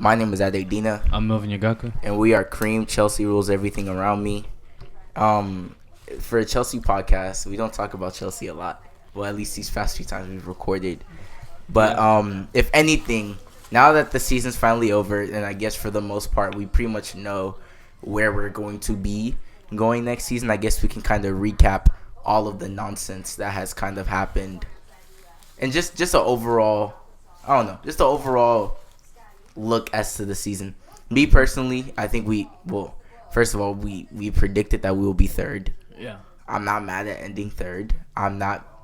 My name is Adedina, I'm Melvin Yagaka. and we are Cream. Chelsea rules everything around me. For a Chelsea podcast, we don't talk about Chelsea a lot. Well, at least these past few times we've recorded. But if anything, now that the season's finally over, and I guess for the most part we pretty much know where we're going to be going next season, I guess we can kind of recap all of the nonsense that has kind of happened, and just an overall, I don't know, just an overall look as to the season. Me personally, I think first of all, we predicted that we will be third. Yeah. I'm not mad at ending third.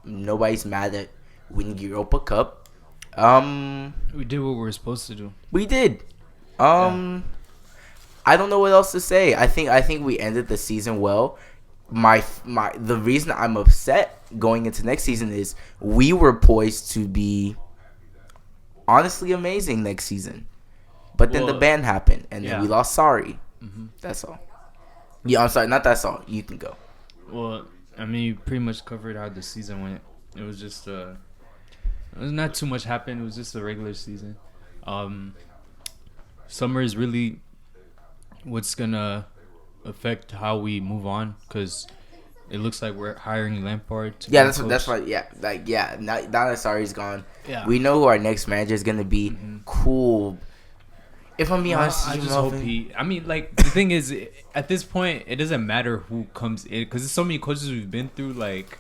Nobody's mad at winning Europa Cup. We did what we were supposed to do. We did. I don't know what else to say. I think we ended the season well. The reason I'm upset going into next season is we were poised to be honestly amazing next season. But then the ban happened, and then we lost Sorry. Mm-hmm. That's all. Yeah, I'm sorry. Not that's all. You can go. Well, I mean, you pretty much covered how the season went. It was just it was not too much happened. It was just a regular season. Summer is really what's gonna affect how we move on, because it looks like we're hiring Lampard. That's why. Yeah, now that Sarri's gone, we know who our next manager is gonna be. Mm-hmm. Cool. If I'm being honest, I just hope he. I mean, like, the thing is, at this point, it doesn't matter who comes in, because there's so many coaches we've been through. Like,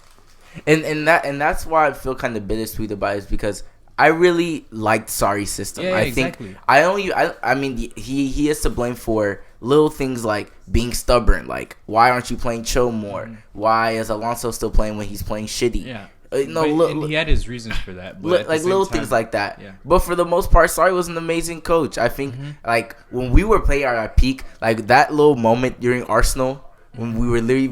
and that's why I feel kind of bittersweet about it, is because I really liked Sarri's system. Yeah, I think exactly. I mean, he is to blame for little things like being stubborn. Like, why aren't you playing Cho more? Mm-hmm. Why is Alonso still playing when he's playing shitty? Yeah. He had his reasons for that. But like little things like that. Yeah. But for the most part, Sarri was an amazing coach. I think, like, when we were playing at our peak, like that little moment during Arsenal, when we were literally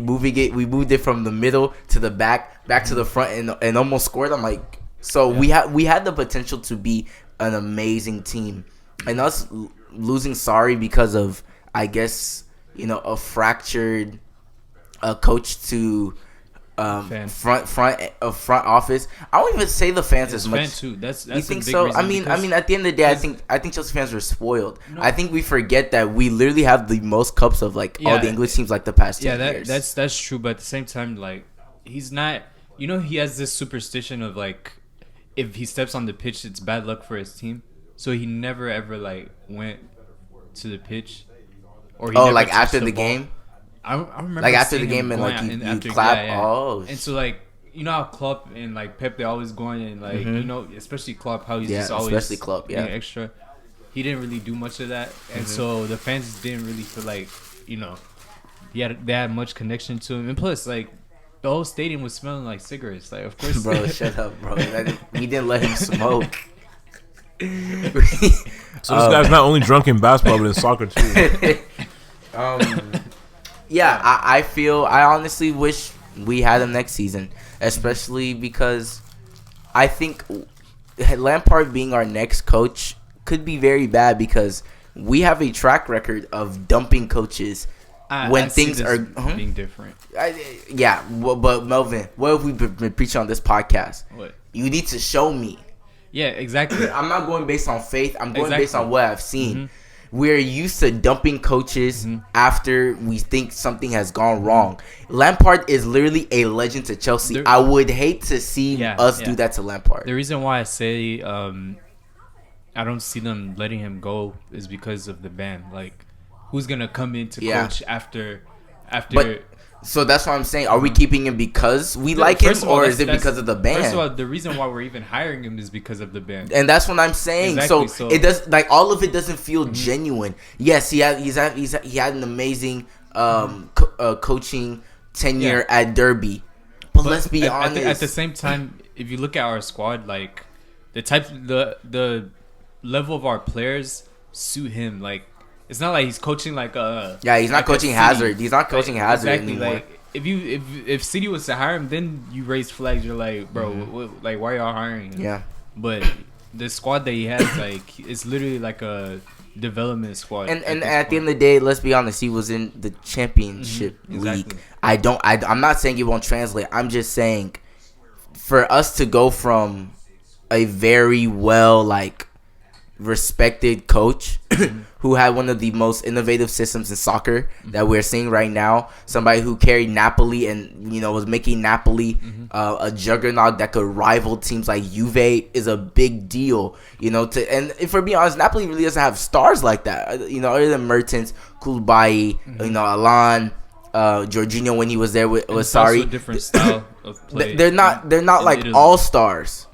we moved it from the middle to the back to the front, and almost scored. I'm like, so we had the potential to be an amazing team, and us losing Sarri because of, I guess, a fractured coach to front office. I won't even say the fans as much. Fan too. That's you think so? I mean, at the end of the day, I think Chelsea fans were spoiled. No. I think we forget that we literally have the most cups of all the English teams the past 10 years. That's true. But at the same time, he's not. He has this superstition of if he steps on the pitch, it's bad luck for his team. So he never ever went to the pitch, or he never after the ball. game. I remember after the game and you clap. Yeah. Oh, and so how Klopp and Pep, they always going and especially Klopp, how he's just always especially Klopp, being extra. He didn't really do much of that, and so the fans didn't really feel they had much connection to him. And plus, the whole stadium was smelling like cigarettes. Of course, bro, shut up, bro. We didn't let him smoke. So this guy's not only drunk in basketball but in soccer too. Yeah, I honestly wish we had him next season, especially because I think Lampard being our next coach could be very bad, because we have a track record of dumping coaches when things are being different. But Melvin, what have we been preaching on this podcast? What? You need to show me. Yeah, exactly. I'm not going based on faith. I'm going based on what I've seen. Mm-hmm. We're used to dumping coaches after we think something has gone wrong. Lampard is literally a legend to Chelsea. I would hate to see us do that to Lampard. The reason why I say I don't see them letting him go is because of the ban. Who's gonna come in to coach after? But, so that's what I'm saying. Are we keeping him because we like him, or is it because of the ban? First of all, the reason why we're even hiring him is because of the ban. And that's what I'm saying. Exactly, so it does all of it doesn't feel genuine. Yes, he had an amazing coaching tenure at Derby, but let's be honest. At the same time, if you look at our squad, the level of our players suit him. It's not like he's coaching he's not coaching Hazard. He's not coaching Hazard anymore. If City was to hire him, then you raise flags. You're like, bro, why y'all hiring him? Yeah. But the squad that he has, it's literally a development squad. And at the end of the day, let's be honest, he was in the championship league. I'm not saying it won't translate. I'm just saying, for us to go from a very well respected coach who had one of the most innovative systems in soccer that we're seeing right now. Somebody who carried Napoli and was making Napoli a juggernaut that could rival teams like Juve is a big deal. And if we're being honest, Napoli really doesn't have stars like that. Other than Mertens, Koulibaly, Alan. Jorginho when he was there with Sarri. Also a different style of play. They're not like Italy. all stars.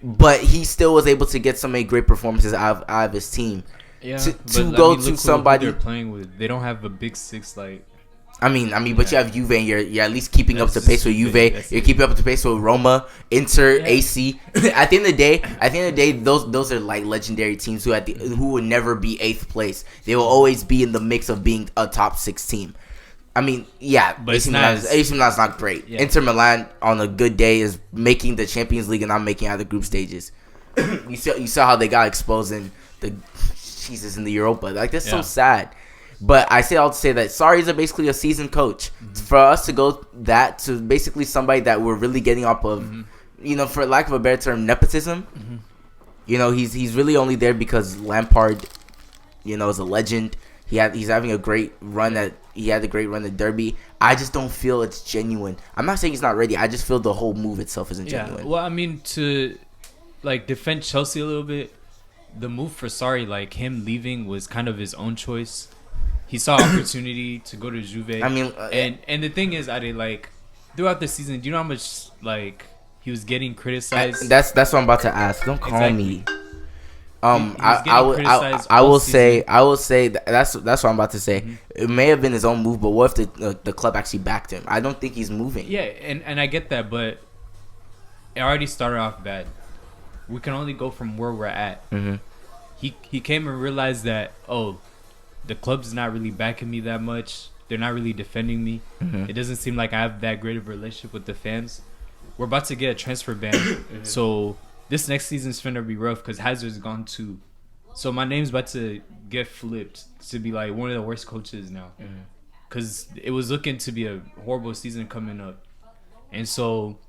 But he still was able to get so many great performances out of his team. Yeah, to go to somebody they're playing with. They don't have a big six like. But you have Juve and you're at least keeping up to pace with Juve. You're keeping up to pace with Roma, Inter, AC. At the end of the day, those are like legendary teams who will never be 8th place. They will always be in the mix of being a top 6 team. But AC Milan's not great. Yeah. Inter Milan on a good day is making the Champions League and not making it out of the group stages. you saw how they got exposed in the Europa. Like that's so sad. But I say all to say that Sarri's basically a seasoned coach. For us to go to basically somebody that we're really getting off of, for lack of a better term, nepotism. He's really only there because Lampard, is a legend. He's having a great run he had a great run at Derby. I just don't feel it's genuine. I'm not saying he's not ready. I just feel the whole move itself isn't genuine. Well, to defend Chelsea a little bit, the move for Sarri, him leaving was kind of his own choice. He saw opportunity to go to Juve. And the thing is, throughout the season, do you know how much he was getting criticized? That's what I'm about to ask. Don't call me. I will say that's what I'm about to say. It may have been his own move, but what if the club actually backed him? I don't think he's moving. Yeah, and I get that, but it already started off bad. We can only go from where we're at. He came and realized that the club's not really backing me that much. They're not really defending me. It doesn't seem like I have that great of a relationship with the fans. We're about to get a transfer ban, so. This next season's finna be rough because Hazard's gone too. So my name's about to get flipped to be one of the worst coaches now. Because it was looking to be a horrible season coming up. And so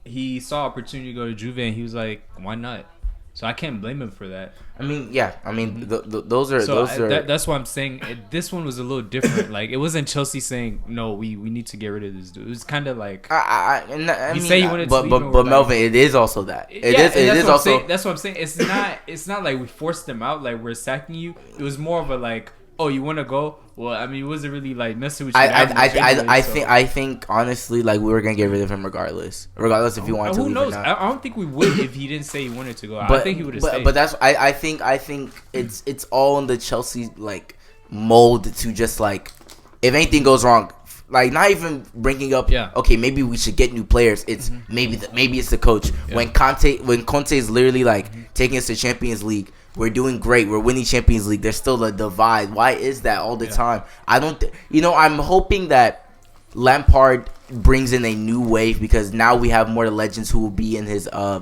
he saw opportunity to go to Juve and he was like, why not? So I can't blame him for that. Those are. That's why I'm saying this one was a little different. It wasn't Chelsea saying no, we need to get rid of this dude. It was kind of like he said he wanted to leave. But Melvin, it is also that. It is also. That's what I'm saying. It's not like we forced them out. We're sacking you. It was more of a you want to go? Well, it wasn't really messing with you. I think honestly, we were gonna get rid of him regardless if you wanted to. Who leave knows? Or not. I don't think we would if he didn't say he wanted to go. But, I think he would have stayed. But that's I think it's all in the Chelsea mold to just if anything goes wrong. Not even bringing up. Yeah. Okay, maybe we should get new players. It's maybe it's the coach. Yeah. When Conte is literally taking us to Champions League. We're doing great. We're winning Champions League. There's still a divide. Why is that all the time? I don't. I'm hoping that Lampard brings in a new wave because now we have more legends who will be in his I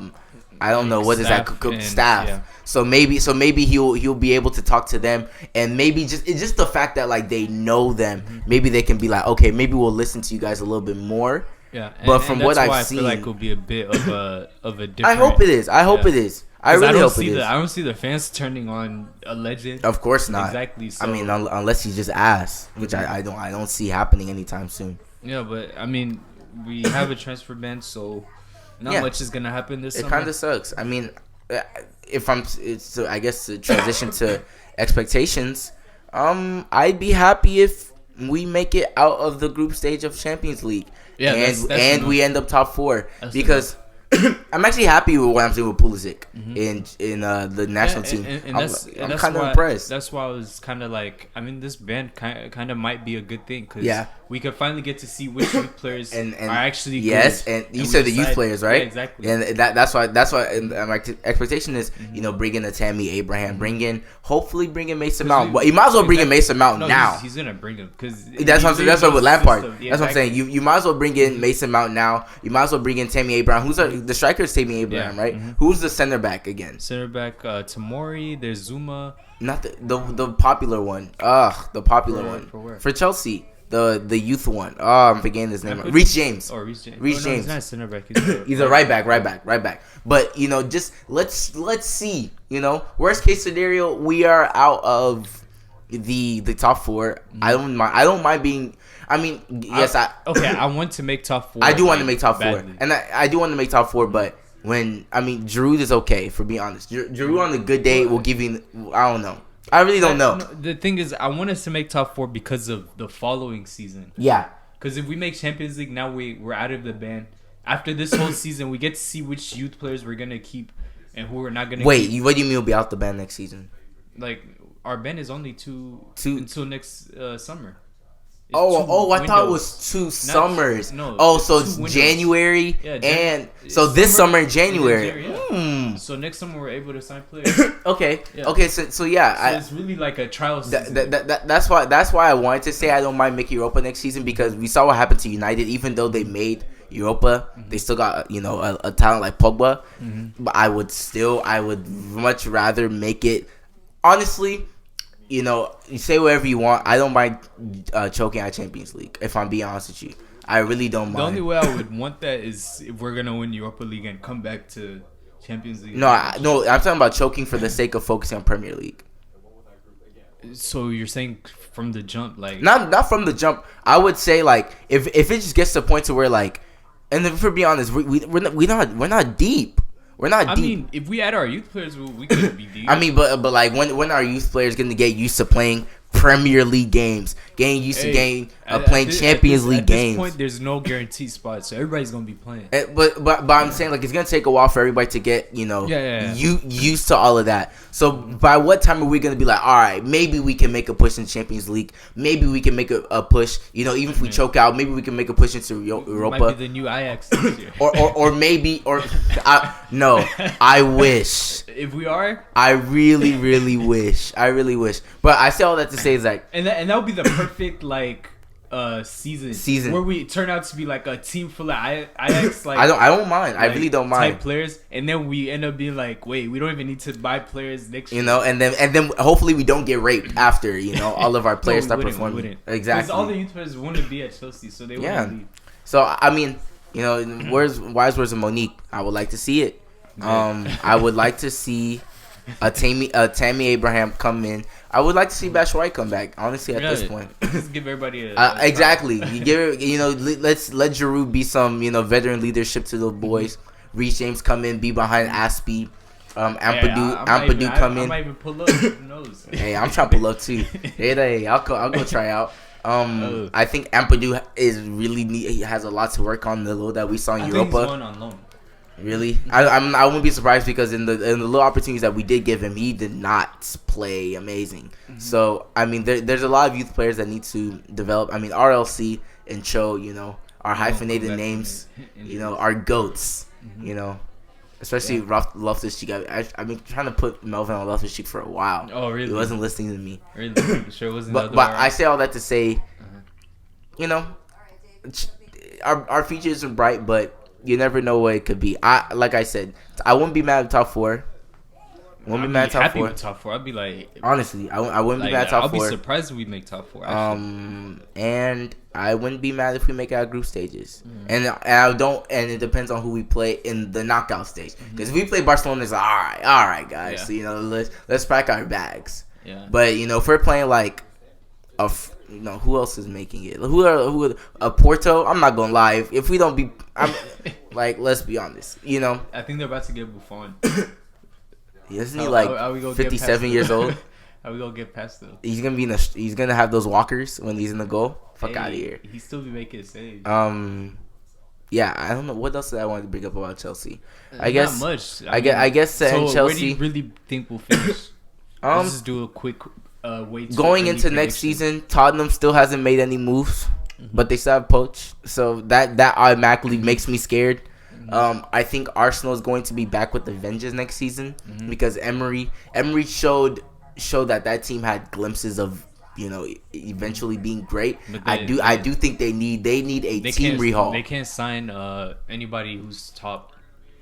don't know what is that staff. Yeah. So maybe he'll be able to talk to them and maybe just the fact that they know them. Maybe they can be okay, maybe we'll listen to you guys a little bit more. Yeah. But from what I've seen, I feel it'll be a bit of a different. I hope it is. I really hope it is. I don't see the fans turning on a legend. Of course not. Exactly. So. Unless you just ask, which I don't see happening anytime soon. Yeah, but we have a transfer ban, so not much is gonna happen this summer. It kind of sucks. I guess to transition to expectations. I'd be happy if we make it out of the group stage of Champions League. Yeah, and we end up top 4 because. I'm actually happy with what I'm seeing with Pulisic in the national team. And I'm kind of impressed. That's why I was kind of this band kind of might be a good thing because we could finally get to see which youth players are actually good. Yes, and you said the youth players, right? Yeah, exactly. And that's why my expectation is bring in a Tammy Abraham, bring in Mason Mount. Well, you might as well bring in Mason Mount now. He's gonna bring him because that's what with Lampard. That's what I'm saying. You might as well bring in Mason Mount now. You might as well bring in Tammy Abraham. Who's the striker is Tammy Abraham, right? Who's the center back again? Center back Tamori. There's Zuma. Not the popular one. The popular one for where? For Chelsea. the youth one. Oh, I'm forgetting his name. Reece James. Reece James. Reece James. He's not a center back. He's a right back. But just let's see. Worst case scenario, we are out of the top four. I don't mind being. I mean, yes, I want to make top four. I do want to make top four, badly. and I do want to make top four. But Giroud is okay, for being honest. Giroud on a good day will give you. I don't know. I really don't know. The thing is, I want us to make top four because of the following season. Yeah. Because if we make Champions League, now we're out of the ban. After this whole season, we get to see which youth players we're gonna keep and who we're not gonna. Wait, keep. what do you mean we'll be out the ban next season? Like our ban is only two until next summer. I thought it was 2 summers. No. So it's January and so this summer in January. So next summer we're able to sign players. Okay. Yeah. Okay. So yeah, it's really like a trial season. That's why I wanted to say I don't mind making Europa next season, because we saw what happened to United. Even though they made Europa, they still got a talent like Pogba. But I would much rather make it. Honestly, you say whatever you want. I don't mind choking at Champions League. If I'm being honest with you, I really don't mind. The only way I would want that is if we're gonna win Europa League and come back to Champions League. No, I'm talking about choking for the sake of focusing on Premier League. So you're saying from the jump, like not from the jump. I would say like if it just gets to the point to where like, and if we're being honest, we're not deep. We're not deep. I mean, if we add our youth players, we could be deep. I mean, but like when our youth players going to get used to playing Premier League games, getting used to playing Champions League games. At this point, there's no guaranteed spot, so everybody's gonna be playing. But I'm saying like it's gonna take a while for everybody to get used to all of that. So by what time are we gonna be like, all right, maybe we can make a push in Champions League, maybe we can make a push. Even if we choke out, maybe we can make a push into Europa. Might be the new Ajax this year. I wish. If we are, I really, really wish. But I say all that to say is like, and that would be the perfect like season where we turn out to be like a team full of Ajax. Like I don't mind. I really don't mind. Type players, and then we end up being like, wait, we don't even need to buy players next year. And then hopefully we don't get raped after all of our players start performing. Exactly. Because all the youth players wouldn't be at Chelsea, so they wouldn't leave. So I mean, where's wise words of Monique? I would like to see it. I would like to see a Tammy Abraham come in. I would like to see Batshuayi come back. Honestly, at this point, just give everybody exactly. Let's let Giroud be some veteran leadership to the boys. Reece James come in, be behind Aspie. Ampadu come in. I might even pull up. Who knows? Hey, I'm trying to pull up too. Hey, I'll go try out. I think Ampadu is really neat. He has a lot to work on the low that we saw in Europa. Think he's going on loan. Really? I wouldn't be surprised, because in the little opportunities that we did give him, he did not play amazing. So I mean, there's a lot of youth players that need to develop. I mean, RLC and Cho, our hyphenated names, our goats, especially Loftus-Cheek. I've been trying to put Melvin on Loftus-Cheek for a while. Oh really? He wasn't listening to me. Really? Sure wasn't. But I say all that to say, our future isn't bright, but you never know what it could be. Like I said, I wouldn't be mad at top 4. Wouldn't be mad at top 4. With top 4. I'd be like, honestly, I wouldn't be mad at top 4. I'll be surprised if we make top 4. Actually. And I wouldn't be mad if we make it out group stages. And it depends on who we play in the knockout stage. Because if we play Barcelona, it's like, all right, guys. Yeah. So, let's pack our bags. Yeah. But if we're playing like who else is making it? Who Porto? I'm not gonna lie. If we don't be, let's be honest. I think they're about to get Buffon. Isn't he 57 years old? How we gonna get past them? He's gonna be he's gonna have those walkers when he's in the goal. Fuck out of here. He still be making saves. Yeah, I don't know what else I wanted to bring up about Chelsea. I guess not much. I guess Chelsea. Where do you really think we'll finish? Let's just do a quick. Going into next season, Tottenham still hasn't made any moves, but they still have Poch, so that automatically makes me scared. I think Arsenal is going to be back with the vengeance next season because Emery showed that team had glimpses of eventually being great. I do think they need a team rehaul. They can't sign anybody who's top.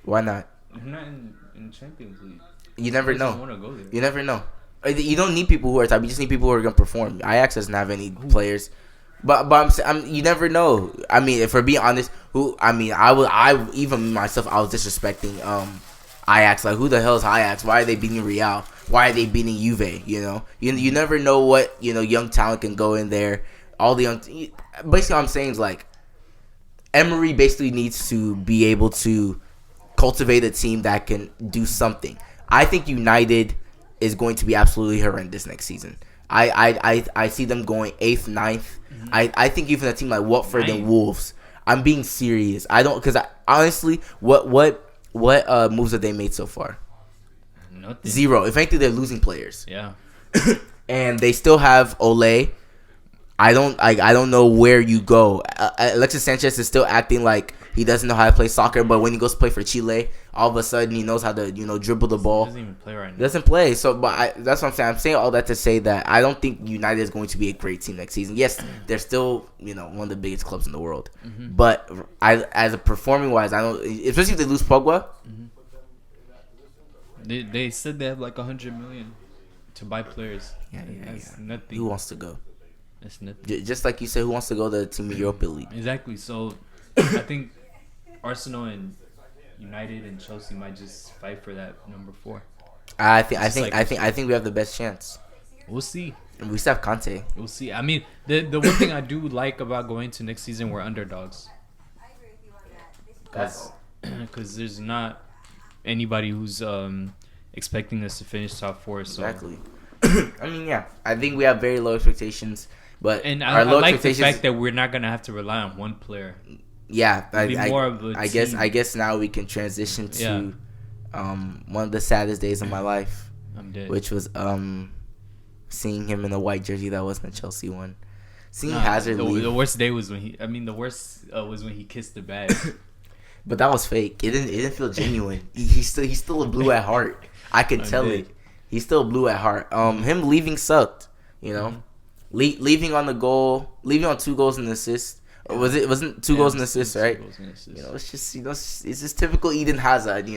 Why not? Not in Champions League. You never know. Want to go there. You never know. You don't need people who are top. You just need people who are going to perform. Ajax doesn't have any players. But you never know. I mean, if we're being honest, I even myself, I was disrespecting Ajax. Like, who the hell is Ajax? Why are they beating Real? Why are they beating Juve? You never know what young talent can go in there. All the young, basically, what I'm saying is like Emery basically needs to be able to cultivate a team that can do something. I think United is going to be absolutely horrendous next season. I see them going 8th, 9th. Mm-hmm. I think even a team like Watford and Wolves. I'm being serious. I don't, because honestly, what moves have they made so far? Nothing. 0. If anything, they're losing players. Yeah. And they still have Ole. I don't know where you go. Alexis Sanchez is still acting like he doesn't know how to play soccer, but when he goes to play for Chile, all of a sudden he knows how to dribble the ball. He doesn't even play right now. He doesn't play. So, that's what I'm saying. I'm saying all that to say that I don't think United is going to be a great team next season. Yes, they're still one of the biggest clubs in the world, but as a performing wise, I don't. Especially if they lose Pogba. They said they have like 100 million to buy players. Yeah. Nothing. Who wants to go? That's nothing. Just like you said, who wants to go to the team Europa League? Exactly. So I think Arsenal and United and Chelsea might just fight for that number 4. I think we have the best chance. We'll see. And we still have Conte. We'll see. I mean, the one thing I do like about going to next season, we're underdogs. Because there's not anybody who's expecting us to finish top 4. So. Exactly. I mean, yeah. I think we have very low expectations. But I like the fact that we're not gonna have to rely on one player. Yeah, I guess now we can transition to one of the saddest days of my life. I'm dead. Which was seeing him in a white jersey that wasn't a Chelsea one. Seeing Hazard leave. The worst day was when he kissed the bag. But that was fake. It didn't feel genuine. He's still a blue at heart. I could tell it. He's still blue at heart. Him leaving sucked. Mm-hmm. Leaving on 2 goals and assist. Yeah. Wasn't 2 goals and assists, right? And assists. It's just typical Eden Hazard.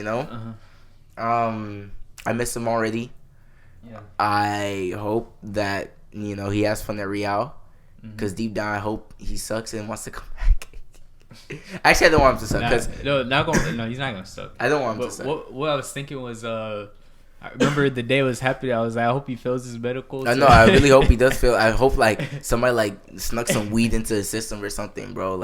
I miss him already. Yeah. I hope that he has fun at Real, because deep down I hope he sucks and wants to come back. Actually, I don't want him to suck. He's not gonna suck. I don't want him to suck. What I was thinking was I remember the day was happy. I was like, I hope he fails his medical. I know. I really hope he does fail. I hope somebody snuck some weed into the system or something, bro.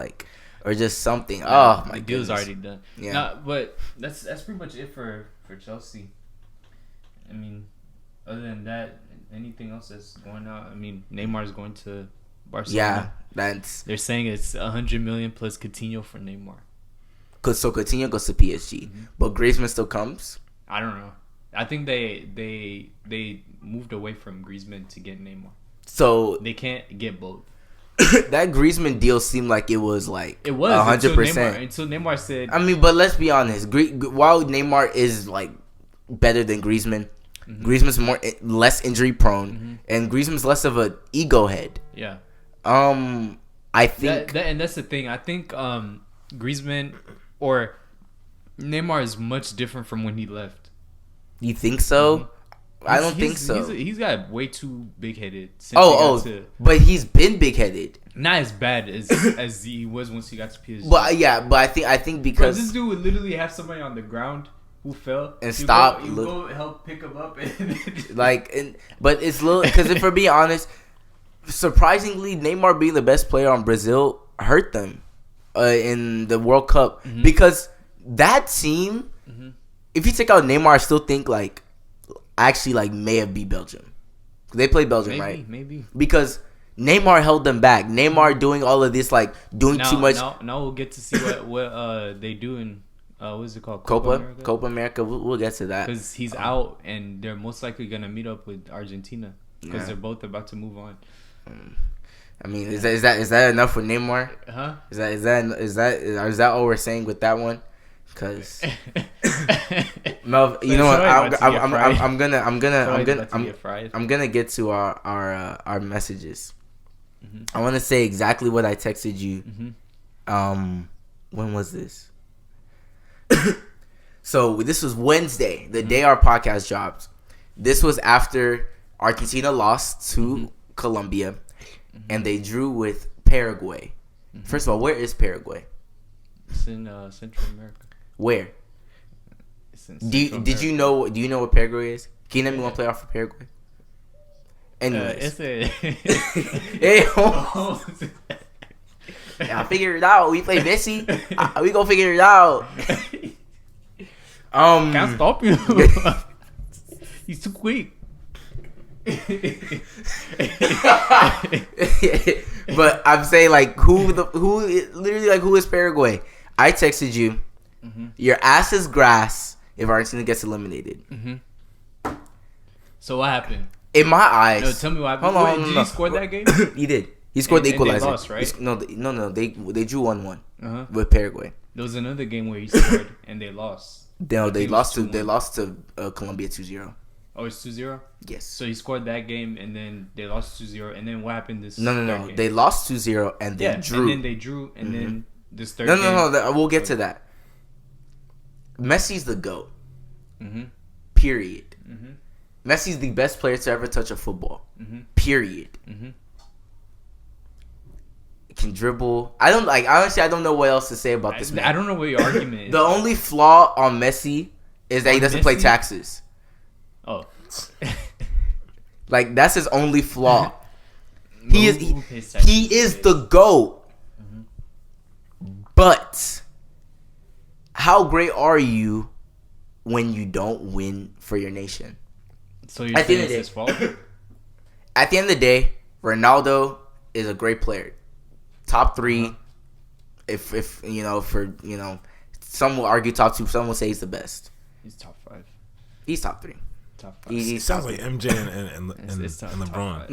Or just something. Oh my god. The deal's already done. Yeah. Nah, but that's pretty much it for Chelsea. I mean, other than that, anything else that's going on? I mean, Neymar's going to Barcelona. Yeah, they're saying it's 100 million plus Coutinho for Neymar. So Coutinho goes to PSG, but Griezmann still comes. I don't know. I think they moved away from Griezmann to get Neymar. So they can't get both. That Griezmann deal seemed like it was 100%. Until Neymar said. I mean, but let's be honest. While Neymar is better than Griezmann, Griezmann's less injury prone, and Griezmann's less of an ego head. Yeah. I think and that's the thing. I think Griezmann or Neymar is much different from when he left. You think so? I don't think so. He's got way too big-headed. But he's been big-headed. Not as bad as he was once he got to PSG. But I think because this dude would literally have somebody on the ground who fell and stop. You go help pick him up, but it's little because if we're being honest, surprisingly, Neymar being the best player on Brazil hurt them in the World Cup because that team. If you take out Neymar, I still think may have beat Belgium. They played Belgium, right? Maybe. Because Neymar held them back. Neymar doing all of this, doing too much. Now we'll get to see what they do in what is it called? Copa America. We'll get to that because he's out, and they're most likely gonna meet up with Argentina because they're both about to move on. I mean, is that enough for Neymar? Huh? Is that all we're saying with that one? Because Mel, you know what? I'm gonna get to our messages. I want to say exactly what I texted you. When was this? So this was Wednesday, the day our podcast dropped. This was after Argentina lost to Colombia, and they drew with Paraguay. First of all, where is Paraguay? It's in Central America. Where? It's in Do you know what Paraguay is? Can you name me one player off of Paraguay? Anyways. Hey, I figured it out. We play Messi. We gonna figure it out. Can't stop you. He's too quick. But I'm saying like who is Paraguay? I texted you. Your ass is grass if Argentina gets eliminated. So what happened? In my eyes, No, tell me what happened. Hold on, Did he score that game? He did. He scored the And equalizer. they lost, right? No. They drew 1-1 Uh-huh. with Paraguay. There was another game where he scored and they lost. No, they think it lost was to 2-1. Colombia 2-0. Oh, it's 2-0? Yes. So he scored that game and then they lost 2-0. And then what happened this No. third game? They lost 2-0 and they drew. And then they drew and then this third game. No. We'll get to that. Messi's the GOAT. Period. Messi's the best player to ever touch a football. Period. Can dribble. Honestly, I don't know what else to say about this man. I don't know what your argument is. The only flaw on Messi is that he doesn't pay taxes. Oh. Like that's his only flaw. He is the GOAT. But how great are you when you don't win for your nation? So you're saying it's his fault? At the end of the day, Ronaldo is a great player. Top 3. If some will argue top 2, some will say he's the best. He's top 5. He's top 3. Top 5. He sounds like MJ and LeBron.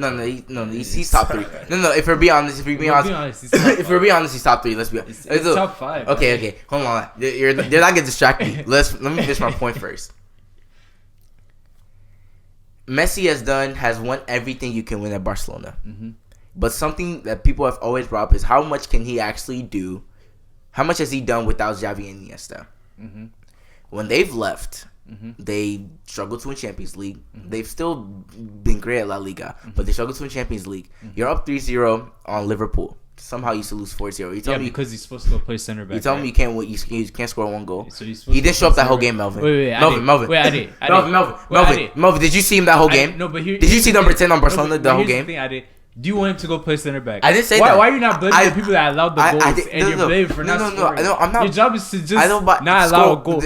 No, he's top 3. No. If we're being honest, if we're being honest, he's top 3. Let's be honest. It's top 5. Okay. Hold on. They're not gonna distract me. Let me finish my point first. Messi has won everything you can win at Barcelona. But something that people have always brought up is how much can he actually do? How much has he done without Xavi and Iniesta? When they've left, they struggled to win Champions League. They've still been great at La Liga, but they struggled to win Champions League. You're up 3-0 on Liverpool. Somehow you used to lose 4-0. Because he's supposed to go play center back. You tell me you can't score 1 goal. So he didn't show up that whole game, Melvin. Melvin. Melvin, did you see him that whole game? No, but here. Did you see number 10 on Barcelona the whole game? Do you want him to go play center back? I didn't say that. Why are you not blaming the people that allowed the goals and you're blaming for not scoring? No, I'm not. Your job is to just not allow a goal.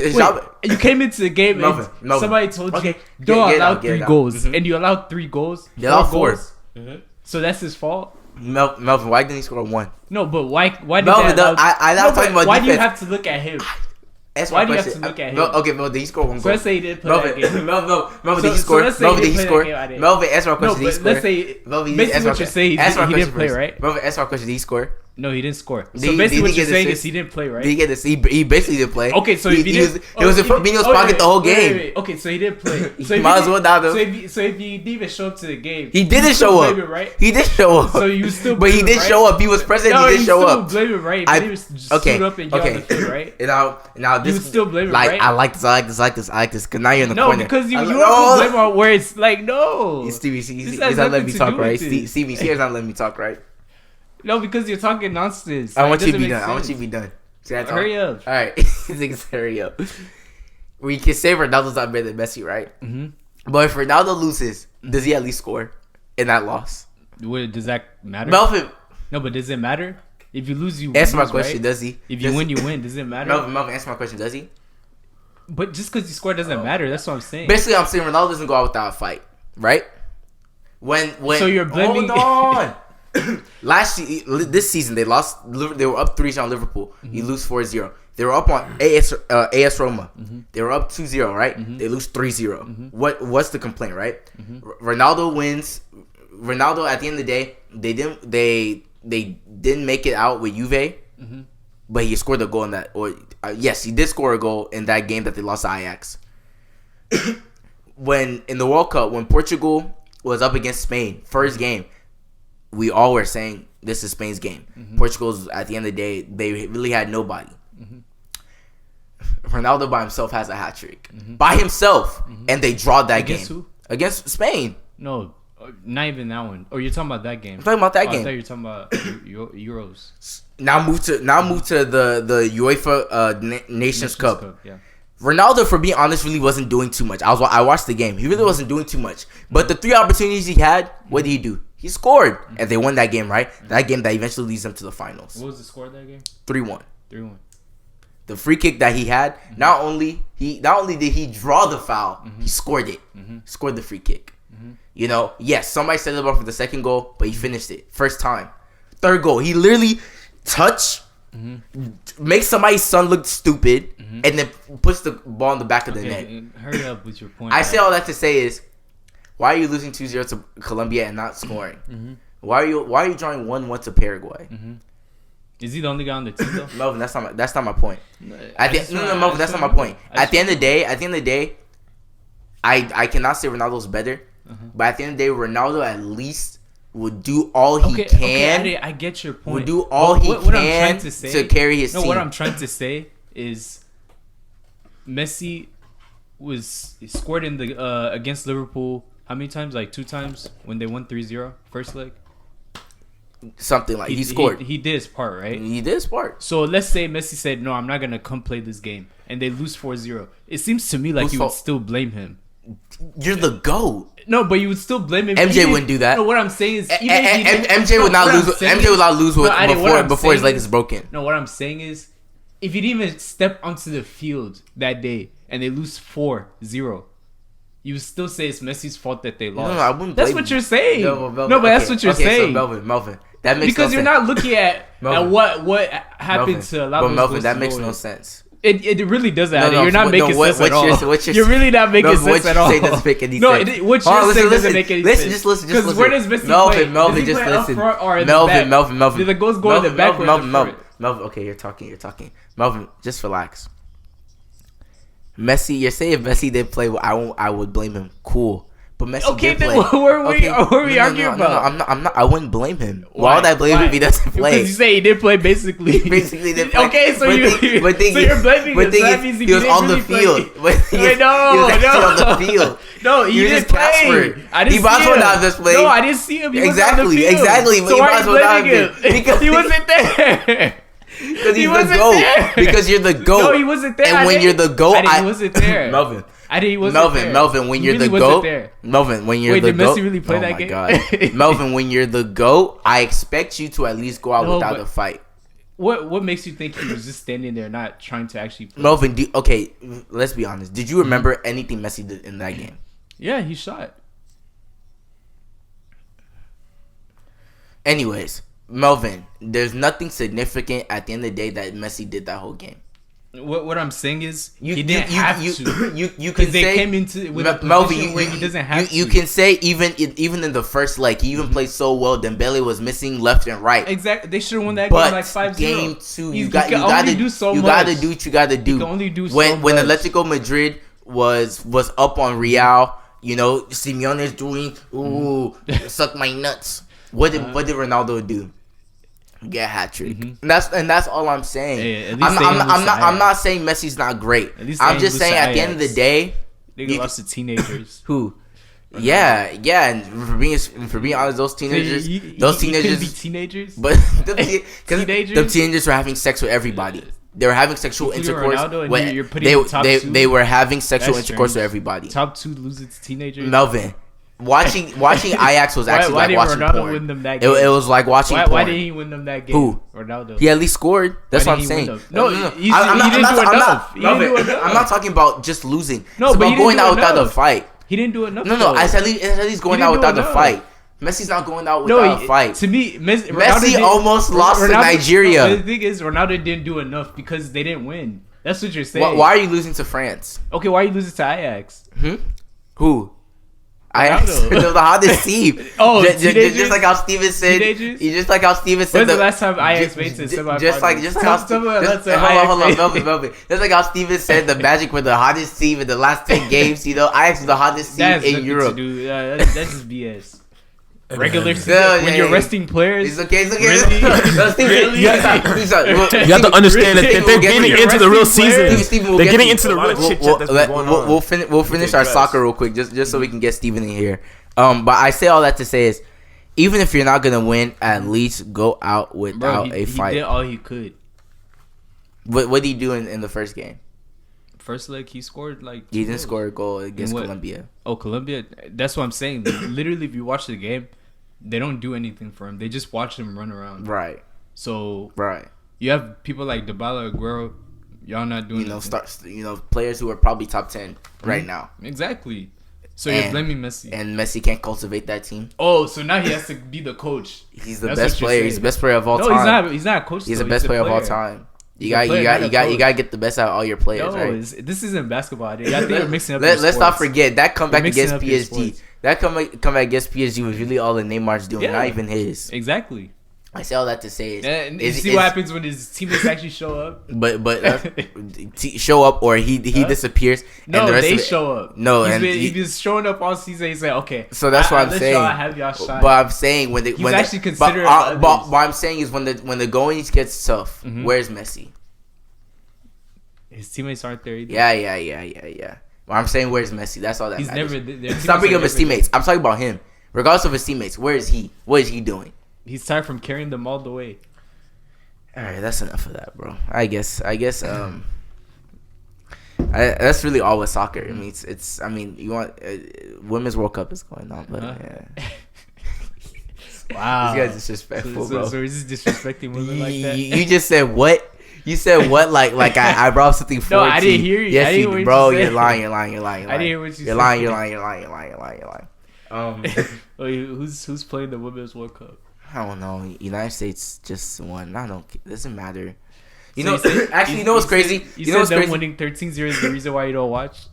You came into the game and somebody told you don't allow 3 goals, and you allowed 3 goals. They allowed 4. So that's his fault. Melvin, why didn't he score 1? No, but why? Why did Melvin, I'm not talking about why defense. do you have to look at him? Why do you have to look at him? Okay, Melvin, did he score 1 goal? So let's say he didn't play that game. Melvin, did he score? Melvin, did he score? Melvin, answer my question. Did he score? Let's say basically what you're saying, he didn't play, right? Melvin, answer my question. Did he score? No, he didn't score. So basically what you're saying is he didn't play, right? Did he get this? He basically didn't play. Okay, so if he didn't, he was in Fabinho's pocket the whole game. Okay, so he didn't play. So might as well now, though. So if he didn't even show up to the game, he didn't show up. Right? He did show up. So you still, but he did show up. He was present. He did show up. Blame him, right? He was stood up and yelled at the field, right? Now this. You would still blame him, right? I like this. Because now you're in the corner. No, because you don't blame him where it's like no. Stevie, he's not letting me talk, right? Stevie, he's not letting me talk, right? No, because you're talking nonsense. I want you to be done. I want you to be done. Hurry up. All right. Hurry up. We can say Ronaldo's not better than Messi, right? But if Ronaldo loses, does he at least score in that loss? Does that matter? Melvin. No, but does it matter? If you lose, you answer lose, my question, right? Does he? If you win, you win. Does it matter? Melvin, answer my question, does he? But just because you score doesn't matter. That's what I'm saying. Basically, I'm saying Ronaldo doesn't go out without a fight, right? When so you're blaming. Hold on. This season they lost. They were up 3-0 on Liverpool. You lose 4-0. They were up on AS Roma. They were up 2-0, right? They lose 3-0. What's the complaint, right? Ronaldo wins. Ronaldo at the end of the day, they didn't make it out with Juve, but he scored a goal in that. Or yes, he did score a goal in that game that they lost to Ajax. When in the World Cup, when Portugal was up against Spain, first game, we all were saying this is Spain's game. Portugal's at the end of the day, they really had nobody. Ronaldo by himself has a hat trick by himself, and they draw that Against game who? against Spain. No, Not even that one. Or you're talking about that game? I'm talking about that I game. thought you were talking about Euros. Now move to the UEFA Nations Cup. Yeah. Ronaldo, for being honest, really wasn't doing too much. I watched the game. He really wasn't doing too much. But the 3 opportunities he had, what did he do? He scored, and they won that game, right? That game that eventually leads them to the finals. What was the score of that game? 3-1. 3-1. The free kick that he had, not only did he draw the foul, he scored it. Scored the free kick. You know, yes, somebody set it up for the second goal, but he finished it first time. Third goal, he literally makes somebody's son look stupid, and then puts the ball in the back of the net. Hurry up with your point. I say all that to say is, why are you losing 2-0 to Colombia and not scoring? Why are you drawing 1-1 to Paraguay? Is he the only guy on the team though? Melvin, that's not my point. Melvin, that's not my point. At the end of the day, I cannot say Ronaldo's better, but at the end of the day, Ronaldo at least would do all he can. Okay, I get your point. Would do all he can to carry his team. What I'm trying to say is, Messi scored in the against Liverpool. How many times? Like 2 times when they won 3-0 first leg. Something like he scored. He did his part, right? He did his part. So let's say Messi said, "No, I'm not gonna come play this game," and they lose 4-0. It seems to me like you would still blame him. You're the GOAT. No, but you would still blame him. MJ wouldn't do that. No, what I'm saying is, MJ would not lose. MJ would not lose before his leg is broken. No, what I'm saying is, if he didn't even step onto the field that day and they lose 4-0, you would still say it's Messi's fault that they lost. No, I wouldn't. That's what you're saying. That's what you're saying. So Melvin, that makes because no you're sense. not looking at what happened to a lot of Melvin, that makes no sense. It really doesn't. You're not making sense at all. You're really not making sense at all. What you say doesn't make any sense. No, what you're saying doesn't make any sense. Just listen. Because where does Messi play? Melvin, just listen. Melvin. Do the goals go in the back or in the front? Melvin, okay, you're talking. Melvin, just relax. Messi, you're saying if Messi did play, I would blame him. Cool. But Messi did play. What were we arguing about? No, I'm not. I wouldn't blame him. Why would I blame him if he doesn't play? Because you say he did play basically. Basically did play. Okay, so you're blaming him. So that means he was on the field. He was on the field. No, he didn't play. I didn't see him. He might as well not just play. No, I didn't see him. Exactly. So why are you blaming him? Because he wasn't there. Because he's the GOAT. Because you're the GOAT. No, he wasn't there. And when you're the GOAT, he wasn't there. Melvin. Melvin, when you're the GOAT. Melvin, when you're the GOAT. Wait, did Messi really play that game? God. Melvin, when you're the GOAT, I expect you to at least go out without a fight. What makes you think he was just standing there, not trying to actually play? Melvin, okay, let's be honest. Did you remember anything Messi did in that game? Yeah, he shot. Anyways, Melvin, there's nothing significant at the end of the day that Messi did that whole game. What I'm saying is he didn't have to. You can they say came into with Melvin. where he doesn't have you to. can say even in the first leg, he even played so well. Dembele was missing left and right. Exactly, they should have won that game like 5-0. Game 2, you gotta do what you gotta do. You can only do so when much. Atletico Madrid was up on Real, you know, Simeone's doing suck my nuts. What did Ronaldo do? Get a hat trick. And that's all I'm saying. Hey, I'm not saying Messi's not great. I'm just saying at the end of the day, they lost to teenagers. Who? Yeah, and for being honest, those teenagers, be teenagers. But the teenagers were having sex with everybody. They were having sexual intercourse. They were having sexual intercourse with everybody. Top 2 losing to teenagers. Melvin. Watching Ajax was actually like watching Ronaldo porn. Win them that game? It was like watching porn. Why did he win them that game? Who? Ronaldo. He at least scored. That's what I'm saying. No, he didn't do enough. I'm not talking about just losing. No, but about going out without a fight. He didn't do enough. No. At least going out without a fight. Messi's not going out without a fight. To me, Messi almost lost to Nigeria. The thing is, Ronaldo didn't do enough because they didn't win. That's what you're saying. Why are you losing to France? Okay, why are you losing to Ajax? Who? Ajax. They're the hottest team. Just like how Steven said. Just like how Steven said. When's the last time Ajax made to semi-finals? Just like hold on, Melvin. Just like how Steven said, the Magic were the hottest team in the last 10 games. You know, Ajax was the hottest team in Europe. That's just BS. Regular season, when you're resting players. It's okay. Really? You have to understand that if they're getting into the real season, they're getting into the real chit chat that's going on. We'll finish our soccer real quick, just so we can get Steven in here. But I say all that to say is, even if you're not gonna win, at least go out without a fight. He did all he could. What did he do in the first game? First leg, he scored like. He didn't score a goal against Colombia. Oh, Colombia. That's what I'm saying. Literally, if you watch the game, they don't do anything for him. They just watch him run around. Right. So. Right. You have people like Dybala, Aguero. Y'all not doing. Players who are probably top 10 right now. Exactly. So you're blaming Messi. And Messi can't cultivate that team. Oh, so now he has to be the coach. He's the best player. He's the best player of all time. No, he's not a coach. He's the best player of all time. You got to get the best out of all your players, right? This isn't basketball. I think you're mixing up. Let's not forget that comeback against PSG. That comeback against PSG was really all that Neymar's doing, not even his. Exactly. I say all that to say you see what happens when his teammates actually show up. But show up or he disappears. No, and the rest they of it, show up. No, he's been showing up all season. He's like, okay. So that's what I'm saying. Y'all have y'all shot. But I'm saying he's actually considerate. But what I'm saying is when the going gets tough, where's Messi? His teammates aren't there either. Yeah. But I'm saying where's Messi? That's all that matters. Never. Stop bringing up his teammates. I'm talking about him. Regardless of his teammates, where is he? What is he doing? He's tired from carrying them all the way. All right, that's enough of that, bro. I guess. That's really all with soccer. I mean, it's. I mean, you want Women's World Cup is going on, but yeah. Wow, this guy's disrespectful, bro. So he's just disrespecting women like that. You just said what? You said what? Like I brought something for you. No, I didn't hear you. Yes, you did, bro. You're lying. I didn't hear what you said. You're lying. Wait, who's playing the Women's World Cup? I don't know. United States just won. It doesn't matter. You so know, you know what's crazy? You know what's crazy? Winning 13-0 is the reason why you don't watch.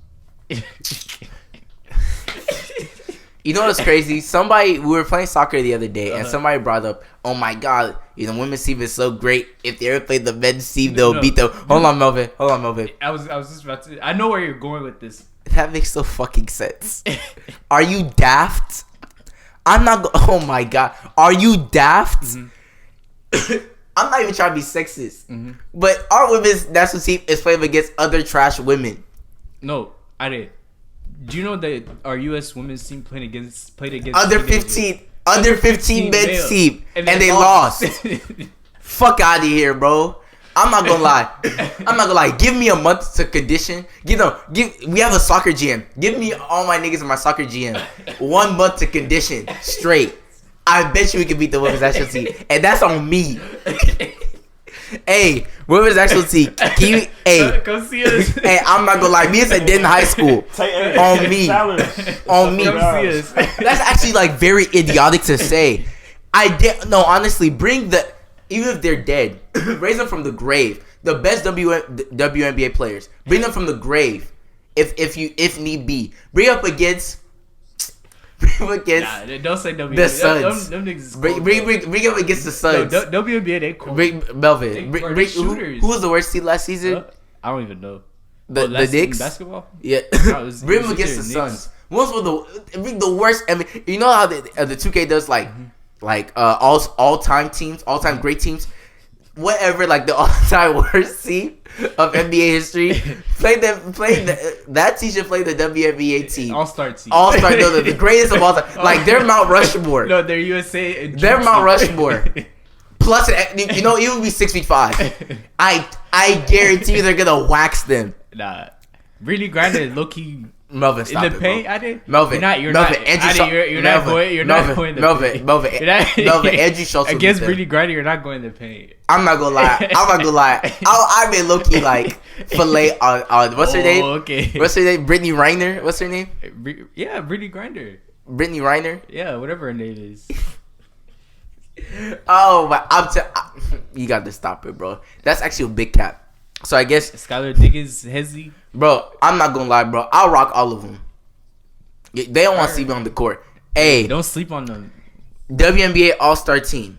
You know what's crazy? We were playing soccer the other day, and somebody brought up, "Oh my God, women's team is so great. If they ever played the men's team, they'll beat them." Hold on, Melvin. I was just about to. I know where you're going with this. That makes no fucking sense. Are you daft? I'm not. Oh my God, are you daft? Mm-hmm. I'm not even trying to be sexist, but our women's national team is playing against other trash women. No, I did. Do you know that our U.S. women's team played against under 15 men's team, and they lost? Fuck out of here, bro. I'm not gonna lie. Give me a month to condition. We have a soccer GM. Give me all my niggas in my soccer GM. 1 month to condition straight. I bet you we can beat the women's national team, and that's on me. Hey, women's national team. Come see us. Hey, I'm not gonna lie. Me and Said in high school. On me. Come see us. That's actually like very idiotic to say. Honestly, even if they're dead, raise them from the grave. The best WNBA players, bring them from the grave, if need be. Bring up against. Don't say WNBA. The Suns. Them niggas bring up against the Suns. No, WNBA, they cool. Melvin. Who was the worst team last season? I don't even know. The Knicks? Basketball? Yeah. Bring them against the Suns. Most were the worst. I mean, you know how the 2K does all time teams, all time great teams, whatever. Like the all time worst team of NBA history. That team should play the WNBA team. All-star team. All-star. No, the greatest of all time. Like they're Mount Rushmore. No, they're USA. They're Mount Rushmore. Plus, it would be 6'5". I guarantee you they're gonna wax them. Nah, really grinded low key. Melvin, stop in the it, paint, bro. I did. Melvin, You're not going. Melvin, Andrew Schultz. Against Brittany Griner, you're not going to the paint. I'm not gonna lie. I've been low key like fillet on what's her name? Okay. What's her name? Brittany Reiner. What's her name? Yeah, Brittany Griner. Brittany Reiner. Yeah, whatever her name is. Oh, but you got to stop it, bro. That's actually a big cap. So I guess Skylar Diggins, Hezzy. Bro, I'm not gonna lie, bro. I'll rock all of them. They don't want to see me on the court. Hey, don't sleep on them. WNBA All-Star team.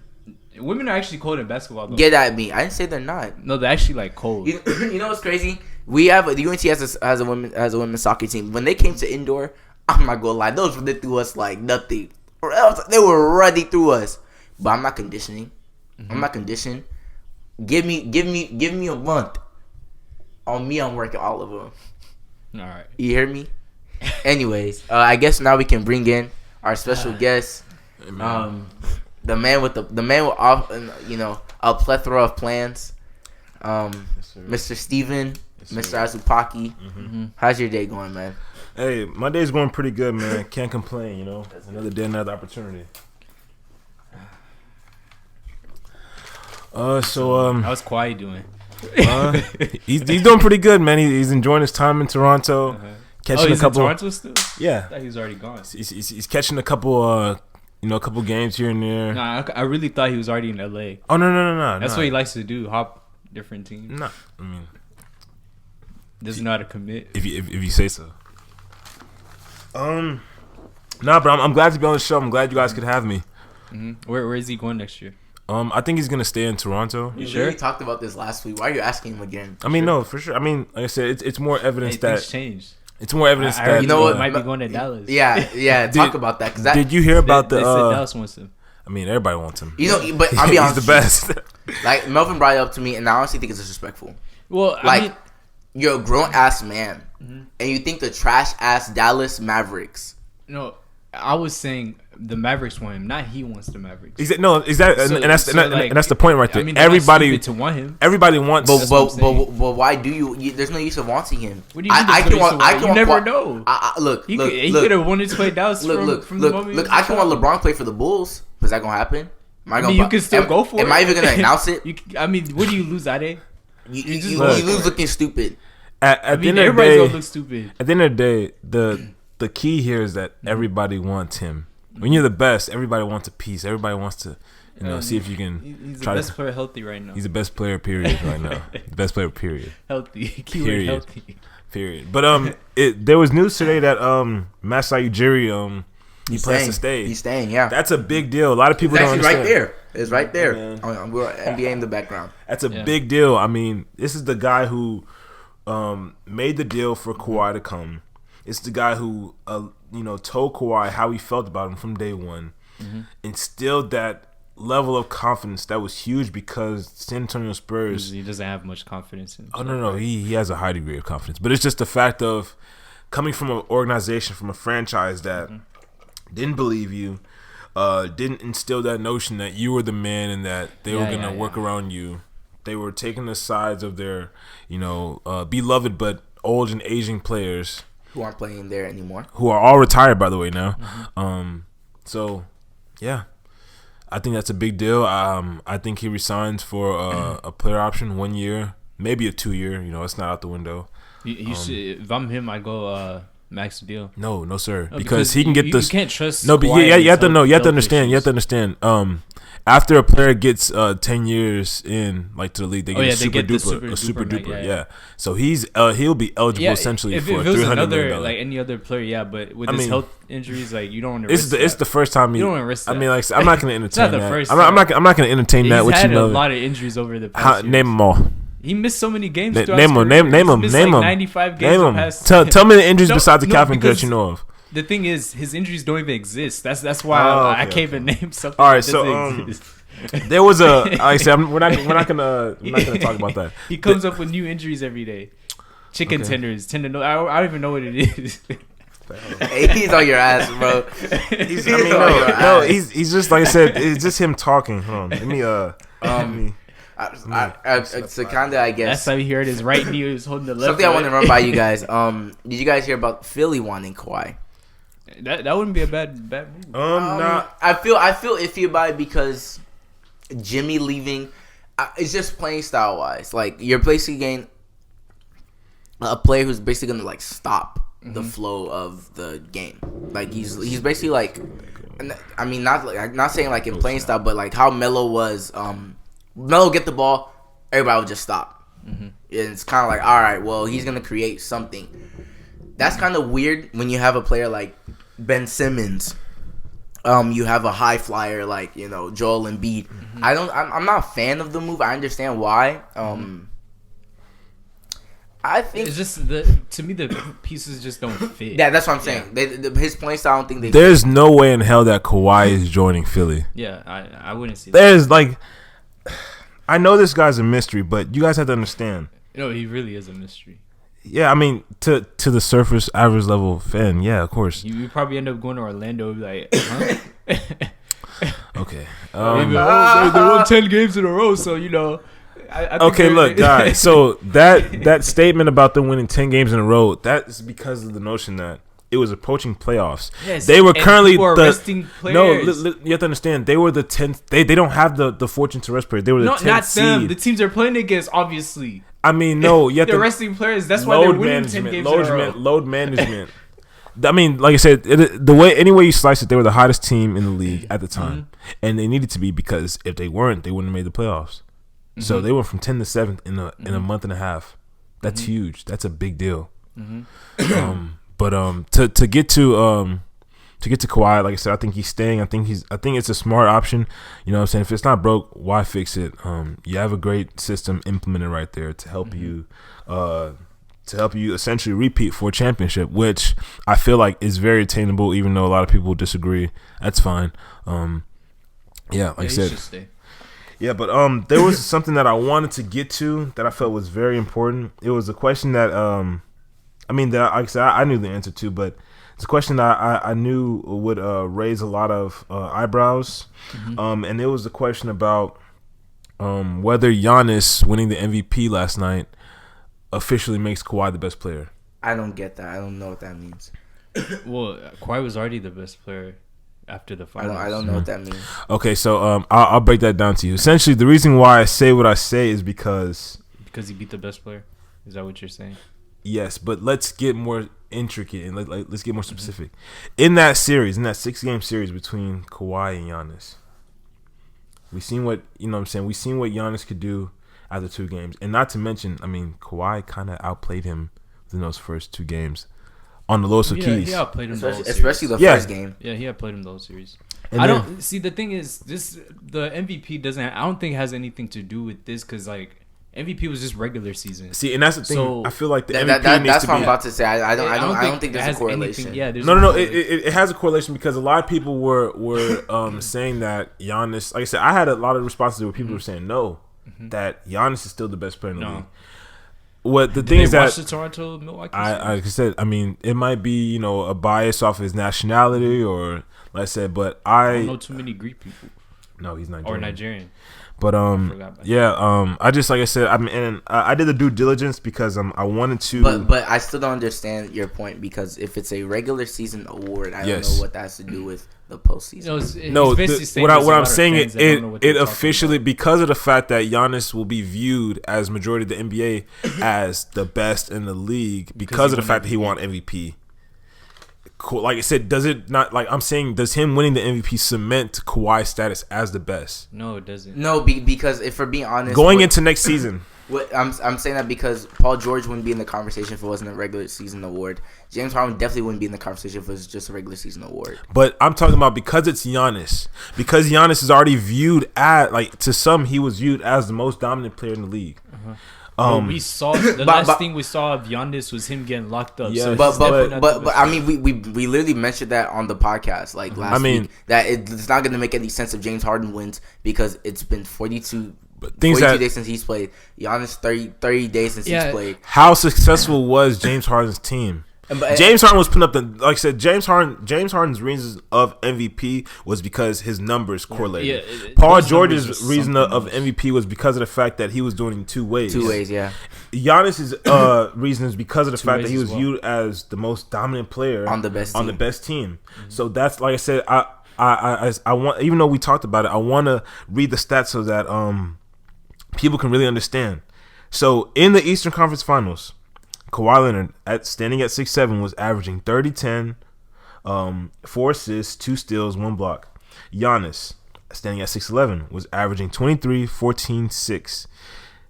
Women are actually cold in basketball, though. Get at me. I didn't say they're not. No, they're actually like cold. You know what's crazy? The UNT has a women's soccer team. When they came to indoor, I'm not gonna lie, those running through us like nothing. Or else they were running through us. But I'm not conditioning. I'm not conditioned. Give me a month. On me, I'm working all of them. All right. You hear me? Anyways, I guess now we can bring in our special guest, the man with a plethora of plans, Mr. Steven, Mr. Azupaki. How's your day going, man? Hey, my day's going pretty good, man. Can't complain, Another day, another opportunity. How's Kawhi doing? He's doing pretty good, man. He's enjoying his time in Toronto. Catching he's a couple. in Toronto still? Yeah, I thought he was already gone. He's catching a couple. Couple games here and there. Nah, I really thought he was already in LA. Oh no. That's what he likes to do. Hop different teams. No, I mean, doesn't know how to commit. If you say so. But I'm glad to be on the show. I'm glad you guys could have me. Mm-hmm. Where is he going next year? I think he's gonna stay in Toronto. You sure? We talked about this last week. Why are you asking him again? I mean, no, for sure. I mean, like I said, it's more evidence that things changed. It's more evidence that might be going to Dallas. Yeah. Talk about that. Did you hear about they said Dallas wants him. I mean, everybody wants him. But I'll be honest, he's the best. Like Melvin brought it up to me, and I honestly think it's disrespectful. Well, you're a grown ass man, and you think the trash ass Dallas Mavericks. No, I was saying the Mavericks want him, not he wants the Mavericks. That's the point right there. I mean, everybody to want him. Everybody wants. But why do you? There's no use of wanting him. What do you mean? You never know. Look. He could have wanted to play Dallas. Look. I can want LeBron play for the Bulls. Is that gonna happen? You can still go for it. Am I even gonna announce it? What do you lose at it? You lose looking stupid. At the end of the everybody's day, gonna look stupid. At the end of the day, the key here is that everybody wants him. When you're the best, everybody wants a piece. Everybody wants to, see if you can. He's the best player healthy right now. He's the best player, period, right now. The best player, period. Healthy. Keyword healthy. Period. But there was news today that Masai Ujiri he plans to stay. He's staying. Yeah, that's a big deal. A lot of people don't understand. Right there. It's right there. We're NBA in the background. That's a big deal. I mean, this is the guy who made the deal for Kawhi to come. It's the guy who told Kawhi how he felt about him from day one, instilled that level of confidence that was huge because San Antonio Spurs. He doesn't have much confidence in himself. No. He has a high degree of confidence, but it's just the fact of coming from an organization, from a franchise that didn't believe you, didn't instill that notion that you were the man and that they were going to work around you. They were taking the sides of their, beloved but old and aging players. Who aren't playing there anymore. Who are all retired, by the way, now. So, yeah. I think that's a big deal. I think he resigns for a player option 1 year, maybe a 2 year. It's not out the window. You should, if I'm him, I go max the deal. No, sir. Because he can get this. You can't trust. No, but you have to know. You have to understand. You have to understand. After a player gets 10 years in, like to the league, they get a super duper. Yeah. So he'll be eligible essentially for if it was $300 another million. like any other player, but with his health injuries, like you don't want to. It's the first time you don't want to risk that. I mean, like I'm not going to entertain it's not the that. first I'm not going to entertain that. He's had a lot of injuries over the past. Name them all. He missed so many games. Name them. Name them. 95 games. Name them. Tell me the injuries besides the calf injury that you know of. The thing is, his injuries don't even exist. That's why I can't even name something. All right, so there was like I said, we're not gonna talk about that. He comes up with new injuries every day. Chicken tenders, tendon. I don't even know what it is. Hey, he's on your ass, bro. He's just like I said. It's just him talking. Hold on, let me so kinda, I guess. That's how you hear it. His right knee is holding the left. Something I want to run by you guys. Did you guys hear about Philly wanting Kawhi? That wouldn't be a bad move. Nah. I feel iffy about it because Jimmy leaving, it's just playing style wise. Like you're basically getting a player who's basically gonna like stop the flow of the game. Like he's basically like, I mean not saying like in playing style, but like how Melo was. Melo get the ball, everybody would just stop. And it's kind of like, all right, well he's gonna create something. That's kind of weird when you have a player like Ben Simmons. You have a high flyer like Joel Embiid. I'm not a fan of the move. I understand why. I think it's just to me the pieces just don't fit. Yeah, that's what I'm saying. His playing style, I don't think they. There's no way in hell that Kawhi is joining Philly. Yeah, I wouldn't see. There's like, I know this guy's a mystery, but you guys have to understand. No, he really is a mystery. Yeah, I mean, to the surface average level fan, yeah, of course. You probably end up going to Orlando, like, huh? Okay. They won 10 games in a row, so you know. I think Okay, look, guys. So that statement about them winning 10 games in a row, that is because of the notion that it was approaching playoffs. Yes, they were and currently people are resting players. No, you have to understand they were the 10th. They don't have the fortune to rest players. They were the 10th not seed. them. The teams they're playing against, obviously. I mean, no, you have they're to resting players. That's why they're winning 10 games in a row. Load management. I mean, like I said, any way you slice it, they were the hottest team in the league at the time, and they needed to be because if they weren't, they wouldn't have made the playoffs. Mm-hmm. So they went from 10th to 7th in a month and a half. That's huge. That's a big deal. Mm-hmm. But to get to Kawhi, like I said, I think he's staying. I think it's a smart option. You know what I'm saying? If it's not broke, why fix it? You have a great system implemented right there to help you essentially repeat for a championship, which I feel like is very attainable, even though a lot of people disagree. That's fine. Yeah, like I said. Yeah, but there was something that I wanted to get to that I felt was very important. It was a question that like I said, I knew the answer to, but it's a question that I knew would raise a lot of eyebrows. Mm-hmm. And it was a question about whether Giannis winning the MVP last night officially makes Kawhi the best player. I don't get that. I don't know what that means. Well, Kawhi was already the best player after the finals. I don't know what that means. Okay, so I'll break that down to you. Essentially, the reason why I say what I say is because he beat the best player. Is that what you're saying? Yes, but let's get more intricate and let's get more specific. In that 6-game series between Kawhi and Giannis, we seen what we seen what Giannis could do after 2 games, and not to mention, I mean, Kawhi kind of outplayed him in those first 2 games on the lowest of keys. He outplayed him especially the first game. Yeah, he outplayed him the whole series. And I don't see, the thing is, the MVP I don't think it has anything to do with this, because like MVP was just regular season. See, and that's the thing. So, I feel like the MVP needs that's to what be. I'm about to say. I don't think there's a correlation. No. It has a correlation because a lot of people were saying that Giannis. Like I said, I had a lot of responses where people were saying no, that Giannis is still the best player in the league. What the thing is that the Toronto Milwaukee like I said, I mean, it might be a bias off his nationality or like I said, but I don't know too many Greek people. No, he's Nigerian. Or Nigerian. But I just, like I said, I mean, and I did the due diligence because I wanted to. But I still don't understand your point, because if it's a regular season award, I don't know what that has to do with the postseason. What I'm saying it officially, because of the fact that Giannis will be viewed as majority of the NBA as the best in the league because of the fact that he won MVP. Cool. Like I said, does it not, like I'm saying, does him winning the MVP cement Kawhi's status as the best? No, it doesn't. No, because if we're being honest, going into next season, I'm saying that because Paul George wouldn't be in the conversation if it wasn't a regular season award. James Harden definitely wouldn't be in the conversation if it was just a regular season award. But I'm talking about because it's Giannis. Because Giannis is already viewed as, like, to some, he was viewed as the most dominant player in the league. Uh-huh. We saw the last thing we saw of Giannis was him getting locked up. Yeah, so but I mean, we literally mentioned that on the podcast last week, that it's not going to make any sense if James Harden wins, because it's been 42 days since he's played. Giannis 30 days since he's played. How successful was James Harden's team? James Harden was putting up like I said, James Harden's reasons of MVP was because his numbers correlated. Yeah, Paul George's reason of MVP was because of the fact that he was doing it 2 ways. 2 ways, yeah. Giannis's reason is because of the fact that he was viewed as the most dominant player on the best team. Mm-hmm. So that's, like I said, I want, even though we talked about it, I want to read the stats so that people can really understand. So in the Eastern Conference Finals, Kawhi Leonard, standing at 6'7", was averaging 30-10, 4 assists, 2 steals, 1 block. Giannis, standing at 6'11", was averaging 23, 14, 6,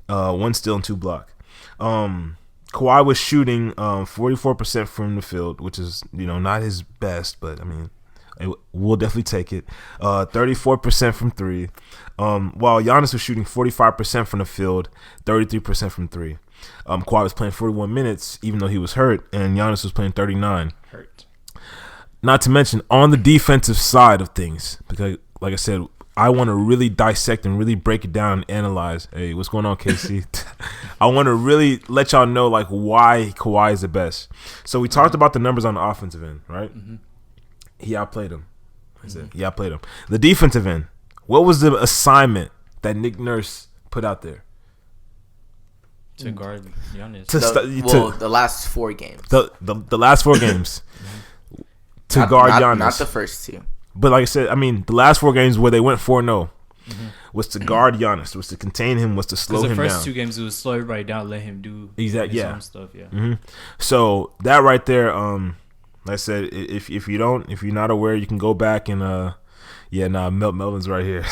1 steal and 2 block. Kawhi was shooting 44% from the field, which is not his best, but I mean, we'll definitely take it. 34% from 3, while Giannis was shooting 45% from the field, 33% from 3. Kawhi was playing 41 minutes, even though he was hurt, and Giannis was playing 39. Hurt. Not to mention, on the defensive side of things, because, like I said, I want to really dissect and really break it down and analyze. Hey, what's going on, KC? I want to really let y'all know like why Kawhi is the best. So we talked about the numbers on the offensive end, right? Mm-hmm. He outplayed him. He outplayed him. The defensive end. What was the assignment that Nick Nurse put out there? To guard Giannis. The last 4 games. The last 4 games. To guard Giannis. Not the first 2. But like I said, I mean, the last 4 games where they went 4-0 was to guard Giannis, was to contain him, was to slow him down. The first 2 games, it was slow everybody down, let him do his own stuff. Yeah. Mm-hmm. So that right there, like I said, if you're not aware, you can go back and Melvin's right here.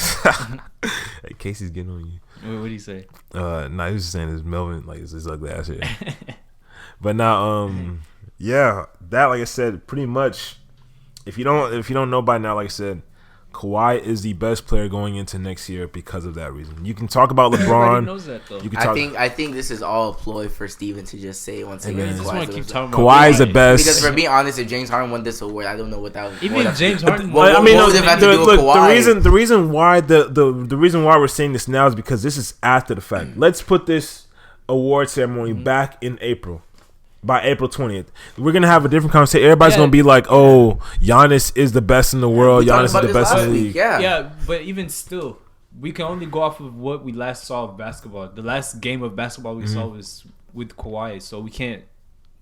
Hey, Casey's getting on you. What did he say? He was just saying this Melvin like is his ugly ass here. But now, that like I said, pretty much. If you don't know by now, like I said, Kawhi is the best player going into next year because of that reason. You can talk about LeBron. Everybody knows that though. I think this is all a ploy for Steven to just say once again. Kawhi is the best. Because for being honest, if James Harden won this award, I don't know what that would. Even if James Harden, the reason why the reason why we're saying this now is because this is after the fact. Let's put this award ceremony back in April. By April 20th, we're gonna have a different conversation. Everybody's gonna be like, "Oh, Giannis is the best in the world. Giannis is the best in the league." Yeah, but even still, we can only go off of what we last saw of basketball. The last game of basketball we saw was with Kawhi, so we can't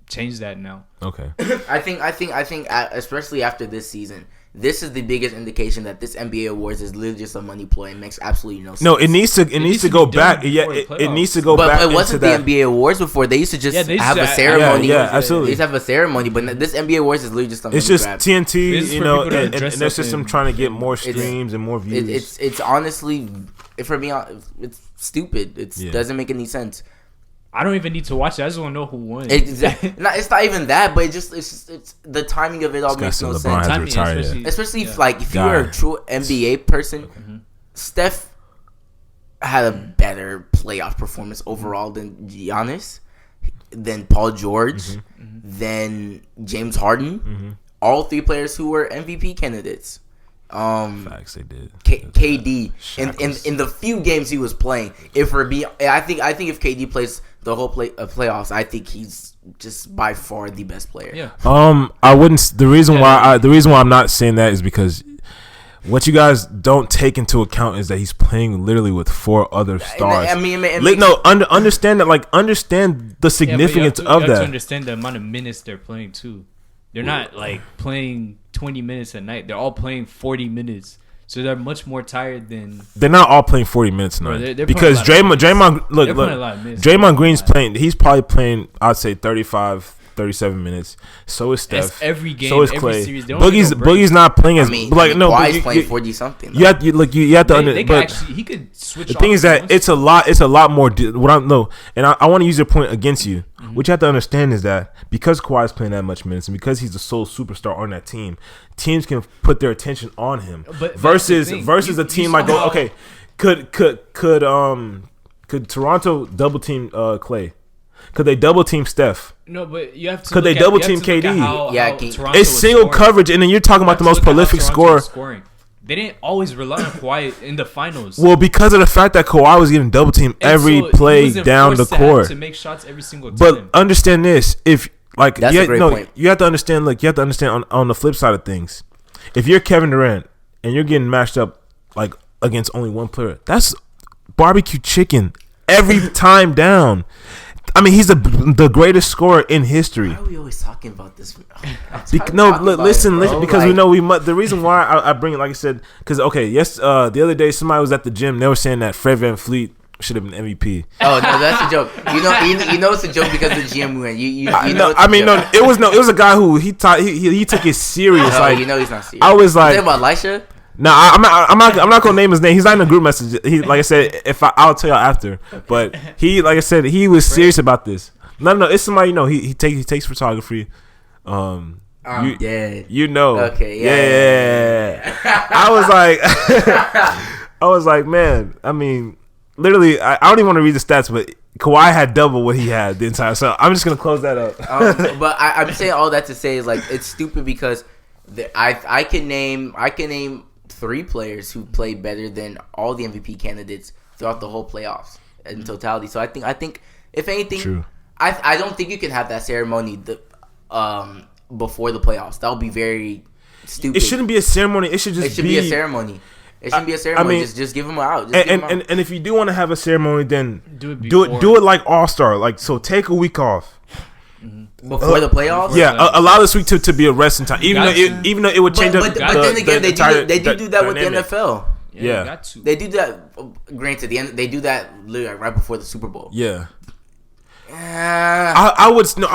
change that now. Okay. I think, especially after this season, this is the biggest indication that this NBA awards is literally just a money ploy and makes absolutely no sense. No, it needs to go back. Yeah, it needs to go back. But it wasn't the NBA awards before. They used to just have a ceremony. Yeah, absolutely. They used to have a ceremony, but this NBA awards is literally just a money It's just grab. TNT, and their system trying to get more streams and more views. It's honestly, for me, it's stupid. It doesn't make any sense. I don't even need to watch it. I just want to know who won. It's not even that, but it's the timing of it all makes no sense. Especially if you were a true NBA person, Steph had a better playoff performance overall than Giannis, than Paul George, than James Harden. All 3 players who were MVP candidates. Facts, they did. KD in the few games he was playing. I think if KD plays the whole playoffs, I think he's just by far the best player. Yeah. I wouldn't. The reason why I'm not saying that is because what you guys don't take into account is that he's playing literally with 4 other stars. Understand that. Like, understand the significance of that. You have to understand the amount of minutes they're playing too. They're not like playing 20 minutes a night. They're all playing 40 minutes. So they're much more tired than. They're not all playing 40 minutes a night. Because Draymond Green's playing. He's probably playing, I'd say 35, 37 minutes. So is Steph. That's every game. So is every Clay. series. Boogie's not playing as Kawhi's playing 40 something. You have to he could switch. The thing is that it's a lot more. And I want to use your point against you. What you have to understand is that because Kawhi's playing that much minutes and because he's the sole superstar on that team, teams can put their attention on him. Versus a team like, okay, could Toronto double team Clay? Could they double team Steph? No, but you have to. Could they double team KD? How it's single coverage, and then you're talking about the most prolific scorer. They didn't always rely on Kawhi in the finals. Well, because of the fact that Kawhi was getting double team every play down the court to make shots every single time. But understand this: if like that's a great point. You have to understand. Like you have to understand on the flip side of things. If you're Kevin Durant and you're getting matched up like against only one player, that's barbecue chicken every time down. I mean, he's the greatest scorer in history. Why are we always talking about this? Listen, because we know we must. The reason why I bring it, like I said, because the other day somebody was at the gym. They were saying that Fred VanVleet should have been MVP. Oh no, that's a joke. You know it's a joke because the GM went. It was a guy who he took it serious. No, like he's not serious. I was like, you talking about Elisha? No, I'm not gonna name his name. He's not in the group message. He, like I said, I'll tell y'all after. But he, like I said, he was serious about this. No, it's somebody he takes photography. I'm dead. Okay. Yeah. I was like, man. I mean, literally, I don't even want to read the stats, but Kawhi had double what he had the entire. So I'm just gonna close that up. But I'm saying all that to say is like it's stupid because I can name 3 3 players who played better than all the MVP candidates throughout the whole playoffs in totality. So I think if anything, True. I don't think you can have that ceremony before the playoffs. That would be very stupid. It shouldn't be a ceremony. It should just be a ceremony. It shouldn't be a ceremony. I mean, just give them out. And if you do want to have a ceremony, then Do do it like All-Star. Like, so take a week off. Before the playoffs. Yeah, allow this week to be a resting time. Even though it would change up. But then again, they do that with the dynamic. NFL. Yeah. You got to. They do that. Granted, they do that literally right before the Super Bowl. Yeah. I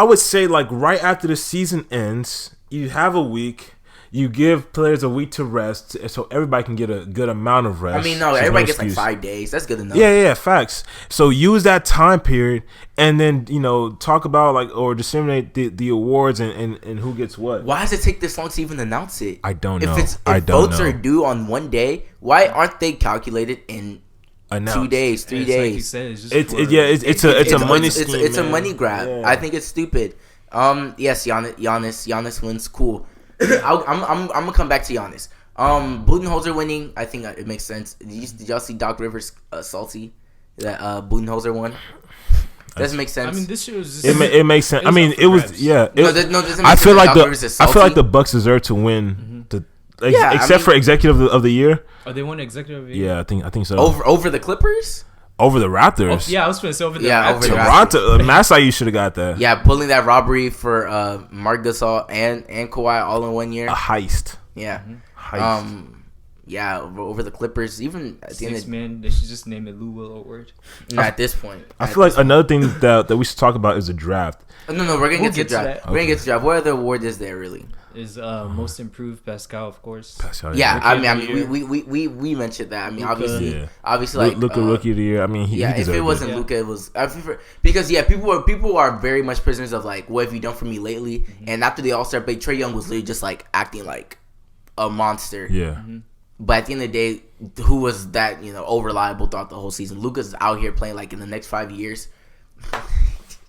would say like right after the season ends, you have a week. You give players a week to rest, so everybody can get a good amount of rest. I mean, no, so everybody gets excuse. like 5 days. That's good enough. Yeah, facts. So use that time period, and then talk about like or disseminate the awards and who gets what. Why does it take this long to even announce it? I don't know. If votes are due on one day, why aren't they calculated in Announced. 2 days, 3 It's days? like you said, it's just It's a money scheme. It's a man. money grab. Yeah. I think it's stupid. Yes, Giannis wins. Cool. I'm gonna come back to Giannis. Budenholzer winning, I think it makes sense. Did y'all see Doc Rivers salty that Budenholzer won? Doesn't make sense. I mean, this year was just, It makes sense. I mean, up for it was grabs. doesn't I make feel sense like that Doc Rivers is I feel like salty. the Bucks deserve to win. Yeah, Except for executive of the year. Oh, they won executive of the year? Yeah, I think so. over the Clippers. Over the Raptors. Oh, yeah, I was going to say over the Yeah, over the Toronto. Masai, you should have got that. Yeah, pulling that robbery for Marc Gasol and Kawhi all in 1 year. A heist. Yeah. Heist. Yeah, over the Clippers. Even at the end Six of man, they should just name it Lou Will Award. at this point. I feel like another thing that we should talk about is the draft. No, we're gonna get to the get to draft. that. We're gonna get to the draft. What other award is there really? Is most improved Pascal, of course. Yeah, Rookie I of the mean, year. we mentioned that. I mean, Luka. obviously, like Luka rookie of the year. I mean, he if deserved it wasn't Yeah. Luka, it was because people are very much prisoners of like, what have you done for me lately? And after the All-Star break, Trae Young was literally just like acting like a monster. Yeah. But at the end of the day, who was that over reliable throughout the whole season? Luka's out here playing like in the next 5 years.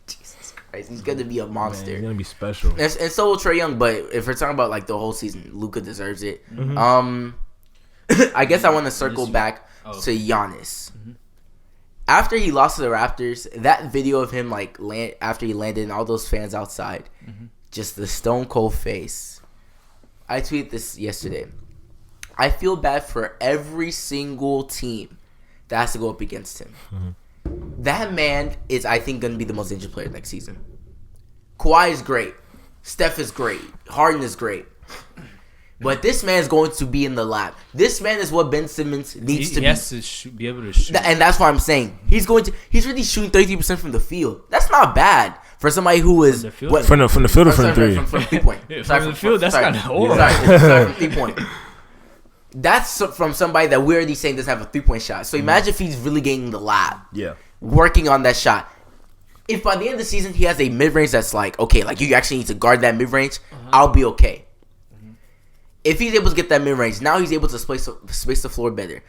Jesus Christ, he's gonna be a monster. Man, he's gonna be special. And so will Trae Young, but if we're talking about like the whole season, Luka deserves it. I guess I want to circle back to Giannis. After he lost to the Raptors, that video of him like after he landed and all those fans outside, just the stone cold face. I tweeted this yesterday. I feel bad for every single team that has to go up against him. That man is, I think, going to be the most dangerous player next season. Kawhi is great. Steph is great. Harden is great. But this man is going to be in the lab. This man is what Ben Simmons needs to be. He has to be able to shoot. And that's what I'm saying. He's really shooting 33% from the field. That's not bad for somebody who is From the field? From the field or from sorry, three? from 3 point. Yeah, Sorry, from the field, that's sorry. kinda horrible. Sorry, from 3 point. That's from somebody that we're already saying doesn't have a 3-point shot. So imagine if he's really getting in the lab, working on that shot. If by the end of the season he has a mid-range that's like, okay, like you actually need to guard that mid-range, I'll be okay. If he's able to get that mid-range, now he's able to space the floor better.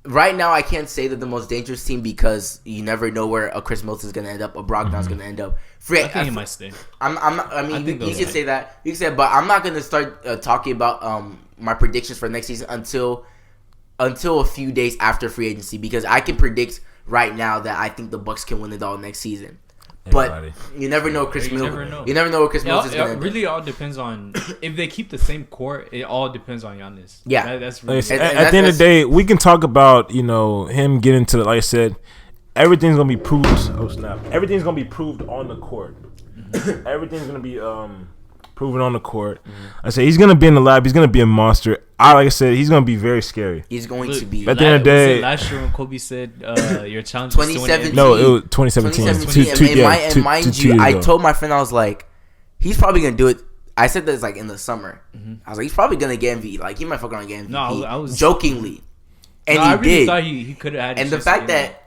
Right now, I can't say that the most dangerous team because you never know where a Chris Middleton's going to end up, a Brogdon's going to end up. I think he might stay. I'm not. I mean, you can stay. say that. You can say, but I'm not going to start talking about my predictions for next season until a few days after free agency because I can predict right now that I think the Bucks can win it all next season. But you never know Chris Middleton. You never know what Chris Middleton's going to do. It really all depends on if they keep the same core. It all depends on Giannis. Yeah. That's really At the end of the day, we can talk about him getting to the, like I said, everything's gonna be proved. Oh snap! Everything's gonna be proved on the court. Everything's gonna be proven on the court. I say he's gonna be in the lab. He's gonna be a monster. Like I said, he's gonna be very scary. He's going to be. At the end of the day, last year when Kobe said your challenge was to win 2017. MVP. No, it was 2017. Mind you, I told my friend, I was like, he's probably gonna do it. I said this like in the summer. I was like, he's probably gonna get MVP. Like he might fuck around and get MVP. No, I was jokingly, and no, he I really did. thought he could have had. And the fact that,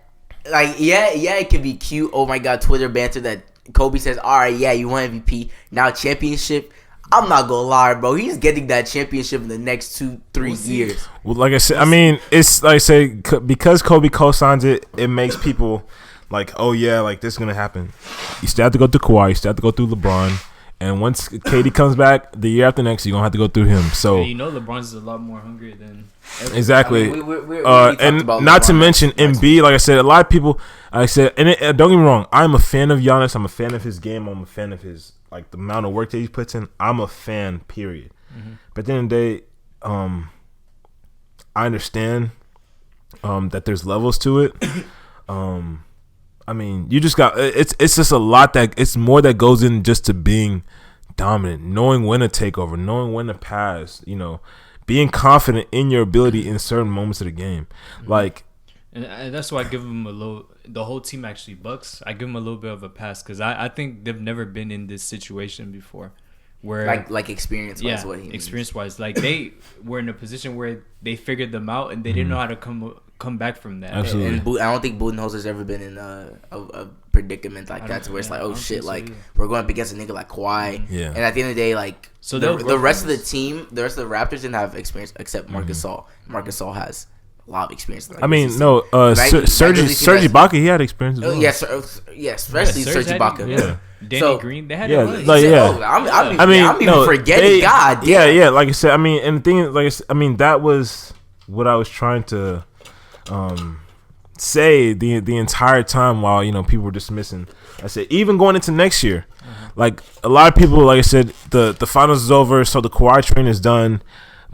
like, yeah, it could be cute. Oh my god, Twitter banter that Kobe says, all right, yeah, you won MVP. Now championship. I'm not gonna lie, bro. He's getting that championship in the next 2-3 years. Well, like I said, I mean, it's like I say because Kobe co-signs it, it makes people like, oh yeah, like this is gonna happen. You still have to go through Kawhi. You still have to go through LeBron. And once KD comes back the year after next, you're gonna have to go through him. So you know LeBron's a lot more hungry than exactly. I mean, we And not to mention Embiid. Like I said, a lot of people. Like I said, and don't get me wrong. I'm a fan of Giannis. I'm a fan of his game. I'm a fan of his like the amount of work that he puts in. I'm a fan. Period. Mm-hmm. But at the end of the day, I understand that there's levels to it. I mean, you just got it's just a lot that it's more that goes in just to being dominant, knowing when to take over, knowing when to pass, being confident in your ability in certain moments of the game. Mm-hmm. Like, and that's why I give them the whole team actually Bucks. I give them a little bit of a pass because I think they've never been in this situation before. Where like experience wise, what he experience wise, like they were in a position where they figured them out and they didn't know how to come back from that. Absolutely. And I don't think Budenholzer's ever been in a predicament like that, to where it's like, oh shit, like we're going up against a nigga like Kawhi. Yeah. And at the end of the day, like so the rest of the team, the rest of the Raptors didn't have experience except Marcus Gasol. Marcus Gasol has a lot of experience. Like, I mean, no, Serge Ibaka, he had experience as well. Yes, especially Serge Ibaka. Yeah. Danny Green, they had I'm forgetting. God damn. Yeah. Like I said, I mean, and the thing is, like I said, I mean, that was what I was trying to say the entire time while people were dismissing. I said even going into next year, like a lot of people, like I said, the finals is over, so the Kawhi train is done.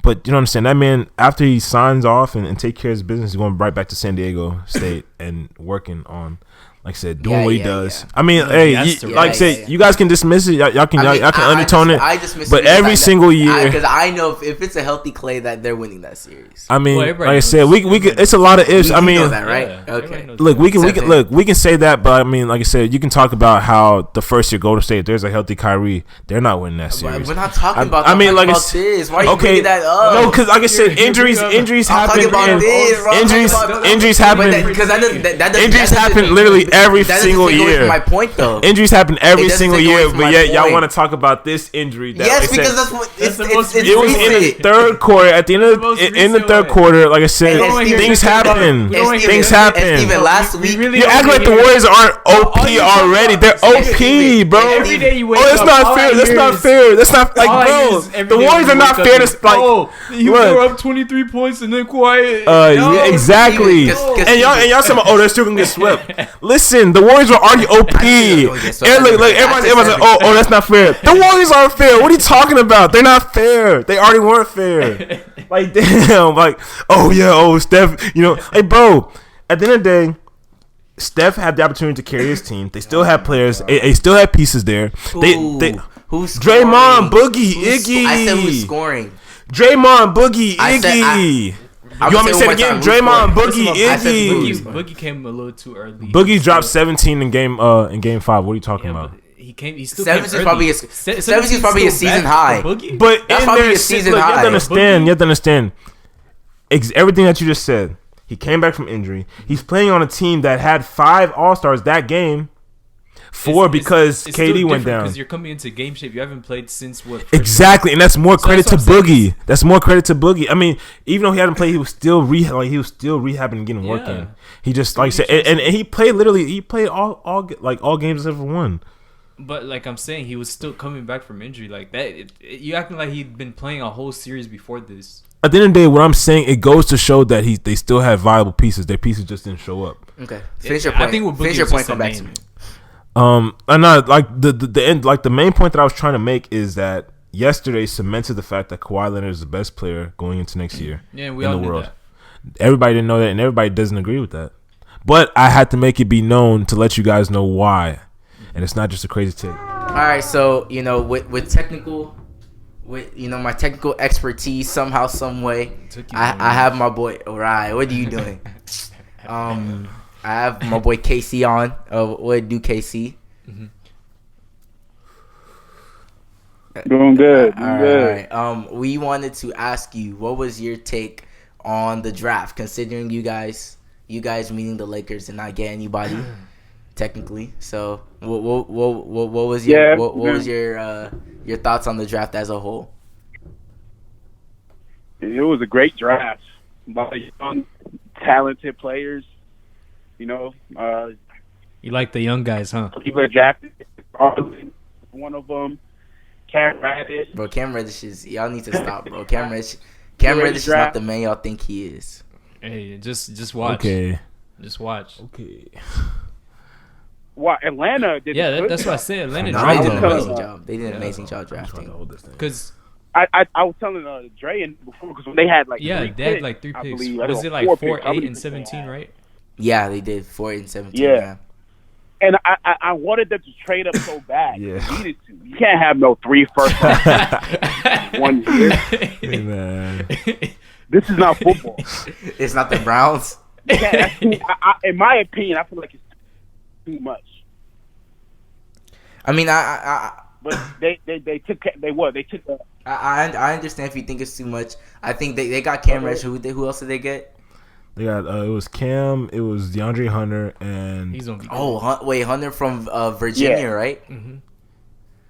But you know what I'm saying? That man, after he signs off and take care of his business, he's going right back to San Diego State and working on, like I said, doing what he does. Yeah. I mean, like I said, you guys can dismiss it. Y'all can undertone it. I dismiss but every single year, because I know if it's a healthy Clay, that they're winning that series. I mean, like I said, we can. It's a lot of ifs. I mean, know that, right? Yeah, okay. Look, we can say that, but I mean, like I said, you can talk about how the first year Golden State, if there's a healthy Kyrie, they're not winning that series. We're not talking about. I mean, like this. Why are you bringing that up? No, because like I said, injuries happen. Injuries happen. Injuries happen literally every single year. My point, though, injuries happen every single year, but yet y'all want to talk about this injury. Yes, because that's what it was in the third quarter. At the end of the third quarter, like I said, things happen. Things happen. Even last week, you act like the Warriors aren't OP already. They're OP, bro. Every day you wake up, it's not fair. That's not fair. That's not like, bro. The Warriors are not fair. To like, you were up 23 points and then quiet. Yeah, exactly. And y'all saying, oh, they're still gonna get swept. Listen, the Warriors were already OP. Everybody's like, oh, that's not fair. The Warriors aren't fair. What are you talking about? They're not fair. They already weren't fair. Like, damn. Like, Steph. Hey, bro. At the end of the day, Steph had the opportunity to carry his team. They still had players. They still had pieces there. Who's Draymond, Boogie, Iggy. I said who's scoring. Draymond, Boogie, Iggy. You want me to say it again? Draymond, Boogie, Iggy. Boogie came a little too early. Boogie dropped 17 in game 5. What are you talking about? He still 17 is probably a season high. But that's probably a season high. You have to understand everything that you just said. He came back from injury. He's playing on a team that had 5 All-Stars that game. 4 because KD went down. Because you're coming into game shape. You haven't played since what? Exactly, and that's more credit to Boogie. That's more credit to Boogie. I mean, even though he hadn't played, he was still rehabbing and getting work in. He just like I said, and he played literally. He played all games except for one. But like I'm saying, he was still coming back from injury like that. You acting like he'd been playing a whole series before this. At the end of the day, what I'm saying, it goes to show that they still have viable pieces. Their pieces just didn't show up. Okay, finish your point. I think finish your point. Come back to me. And not like the end. Like the main point that I was trying to make is that yesterday cemented the fact that Kawhi Leonard is the best player going into next year. Yeah, we all knew that. Everybody didn't know that, and everybody doesn't agree with that. But I had to make it be known to let you guys know why, and it's not just a crazy take. All right, so with my technical expertise somehow, some way, I have my boy. Right, what are you doing? I have my boy KC on. What do KC? Mm-hmm. Doing good. All right. We wanted to ask you, what was your take on the draft, considering you guys meeting the Lakers and not get anybody technically. So, what was your thoughts on the draft as a whole? It was a great draft. A lot of young, talented players. You like the young guys, huh? People are drafted. One of them. Cam Reddish. Bro, Cam Reddish is y'all need to stop, bro. Cam Reddish is not the man y'all think he is. Hey, just watch. Okay. Just watch. Okay. What Atlanta did? Yeah, good that's what I job. said. Atlanta No, I they did an know. amazing job. They did an amazing job drafting. because I was telling Dre and before because when they had like yeah, three they had picks, like 3 I picks. believe. I Was don't it know, like 4 4, picks. How 8, many and picks they 17, had? right? Yeah, they did 4 and 17. Yeah. Yeah. And I wanted them to trade up so bad. Yeah. They needed to. You can't have no 3 first round 1 year. Hey, man. This is not football. It's not the Browns. You can't, that's too, in my opinion, I feel like it's too much. I mean, But they took I understand if you think it's too much. I think they got Cam Reddish. Who else did they get? They got it was Cam, it was DeAndre Hunter, and He's gonna be Hunter from Virginia, Yeah. right? Mm-hmm.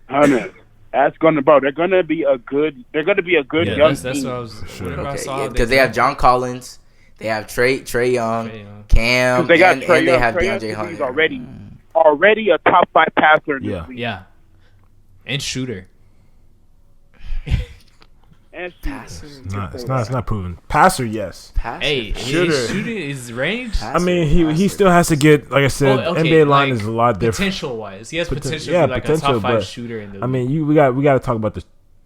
Hunter. They're gonna be a good Yeah, young that's team. what I was. Sure. Whenever I Okay, saw because they have John Collins, they have Trey Young, Trae Young. Cam, 'Cause they got and Trae they Young. have Trae Young DeAndre is Hunter. already a top 5 passer in Yeah. this league. Yeah, and shooter. And Passer. it's not proven. Passer, yes. Passer. Hey, Shooter. his shooting is range. Passer. I mean, he still has to get, like I said, NBA line is a lot different. Potential wise, he has potential yeah, to be like potential, a top 5 but, shooter in the I league. mean, we got to talk about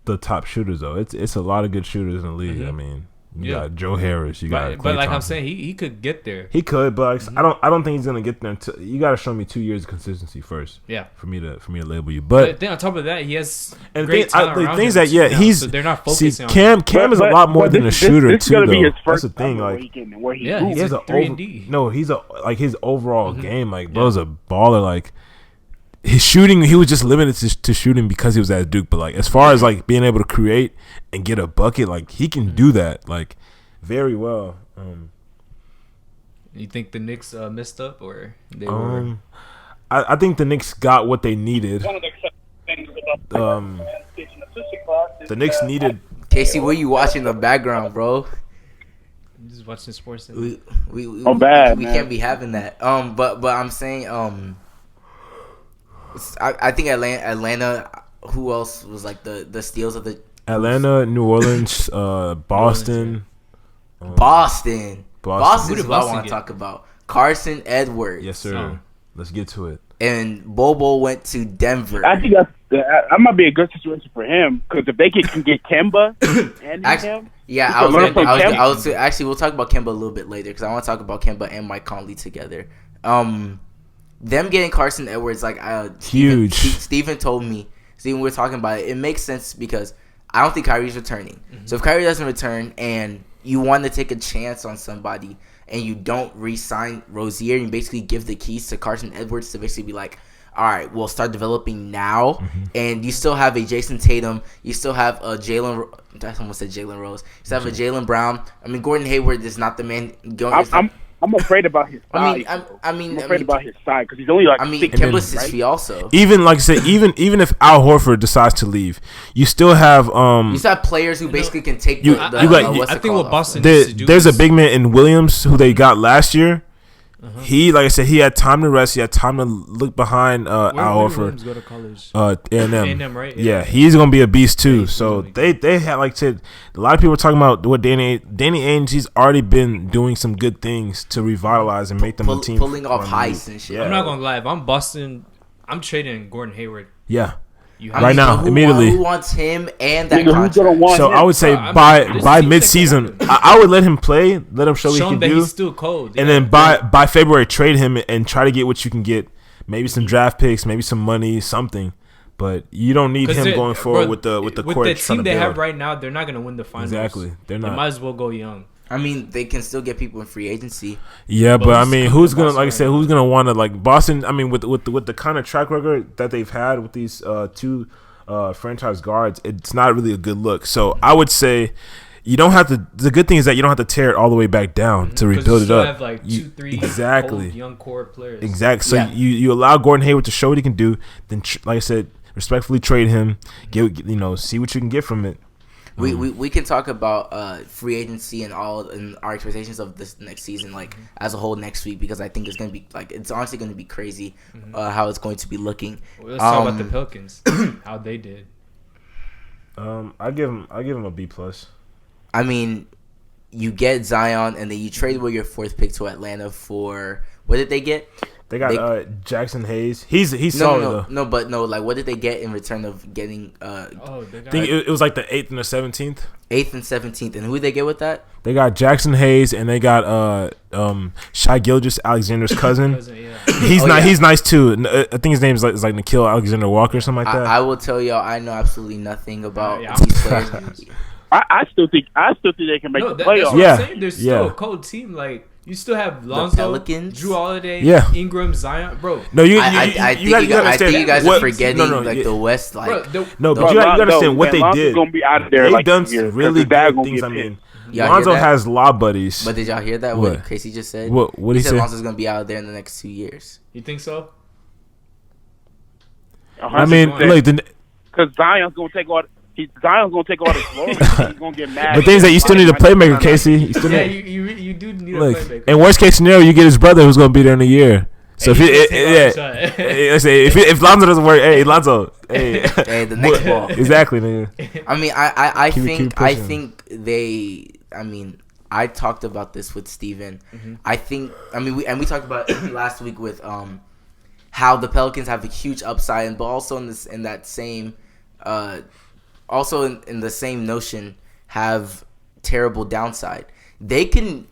the top shooters though. It's a lot of good shooters in the league. Mhm. I mean, you Yeah. got Joe Harris, you got but Klay like I'm Thompson. saying, he could get there. He could, but I don't think he's gonna get there until you got to show me 2 years of consistency first. Yeah. For me to label you, But but then on top of that, he has and great talent the around things him that yeah too now, he's so they're not see focusing on Cam is a lot more than a shooter this is too gonna though. be his That's first the thing, summer like where he Yeah, moves. he's he has a a 3-and-D. no, he's a like his overall Mhm. game, like bro's a baller. Like his shooting, he was just limited to shooting because he was at Duke. But like as far as like being able to create and get a bucket, like he can do that like very well. You think the Knicks messed up or they were? I think the Knicks got what they needed. One of the things about The Knicks needed. Casey, what are you watching in the background, bro? I'm just watching sports. We bad, we man. can't be having that. But I'm saying I think Atlanta. Who else was like the steals of the Atlanta, New Orleans, Boston. Boston? Boston Who is did what I Boston want to get? talk about. Carson Edwards. Yes, sir. Oh. Let's get to it. And Bobo went to Denver. I think that might be a good situation for him because if they can get Kemba and him, Yeah, You I can was, learn from Kemba. I was actually we'll talk about Kemba a little bit later because I want to talk about Kemba and Mike Conley together. Them getting Carson Edwards like Huge. Steven told me. Steven, we were talking about it. It makes sense because I don't think Kyrie's returning. Mm-hmm. So if Kyrie doesn't return and you want to take a chance on somebody and you don't re-sign Rozier and basically give the keys to Carson Edwards to basically be like, all right, we'll start developing now. Mm-hmm. And you still have a Jason Tatum. You still have a Jalen. I almost said Jalen Rose. You still have a Jalen Brown. I mean, Gordon Hayward is not the man. I'm afraid about his size. I'm afraid about his size because he's only like 6'3", Kemba's 6 right? feet also. Even like I said, even if Al Horford decides to leave, you still have You still have players who basically can take you the got- what's I it think called what Boston off. needs to do there's a is- big man in Williams who they got last year. He, like I said, he had time to rest. He had time to look behind Al Where Horford. Williams go to college? A&M. A&M, right? Yeah, he's gonna be a beast too. he's So gonna be they had like said a lot of people were talking about what Danny Ainge. He's already been doing some good things to revitalize and make them a team pulling off around the league. heists and shit. Yeah. I'm not gonna lie. If I'm Boston, I'm trading Gordon Hayward. Yeah, You I Right mean, now, who immediately. who wants him and that Nigga, who's contract? gonna want so him? I would say Bro, I mean, by this by team's mid-season, like a I would let him play, let him show what he show him can that do, he's still cold. and yeah. then by February trade him and try to get what you can get, maybe some draft picks, maybe some money, something. But you don't need 'Cause him they- going forward bro, with the with core the trying team to they have build. right now. They're not gonna win the finals. Exactly, they're They not. might as well go young. I mean, they can still get people in free agency. Yeah, but I who's mean, coming who's to gonna Boston like I right said, now? who's gonna want to like Boston? I mean, with the kind of track record that they've had with these two franchise guards, it's not really a good look. So I would say you don't have to. The good thing is that you don't have to tear it all the way back down to 'Cause rebuild you it still up. Have like You- 2-3 exactly. cold young core players. Exactly. So Yeah. you allow Gordon Hayward to show what he can do. Then, like I said, respectfully trade him. See what you can get from it. We can talk about free agency and our expectations of this next season, like as a whole next week, because I think it's gonna be like it's honestly gonna be crazy how it's going to be looking. Well, let's talk about the Pelicans. How they did. I give him a B plus. I mean, you get Zion, and then you trade away your 4th pick to Atlanta for what did they get? They got Jackson Hayes. He's solid though. No. Like, what did they get in return of getting? They got, I think it was like the 8th and the 17th. 8th and 17th, and who did they get with that? They got Jackson Hayes, and they got Shai Gilgeous-Alexander's cousin. He's nice too. I think his name is like Nikhil Alexander Walker or something like that. I will tell y'all, I know absolutely nothing about these players. I still think they can make the playoffs. That's what I'm saying. They're still a cold team. Like, you still have Lonzo, Pelicans? Drew Holiday, Ingram, Zion, bro. No, I think you guys are forgetting the West. Like, but you gotta understand what they did. Gonna be out of there. They've done really good things. I mean, Lonzo has law buddies. But did y'all hear that? What Casey just said? What he said? Lonzo's gonna be out there in the next 2 years. You think so? I mean, look, because Zion's gonna take all the glory. He's gonna get mad. The things that you still need a playmaker, Casey. You do need a playmaker. In worst case scenario, you get his brother who's gonna be there in a year. So if Lonzo doesn't work, hey Lonzo, hey the next ball. Exactly, nigga. I mean, I think they. I mean, I talked about this with Steven. We talked about it last week with how the Pelicans have a huge upside, but also in that same also in the same notion have terrible downside. They can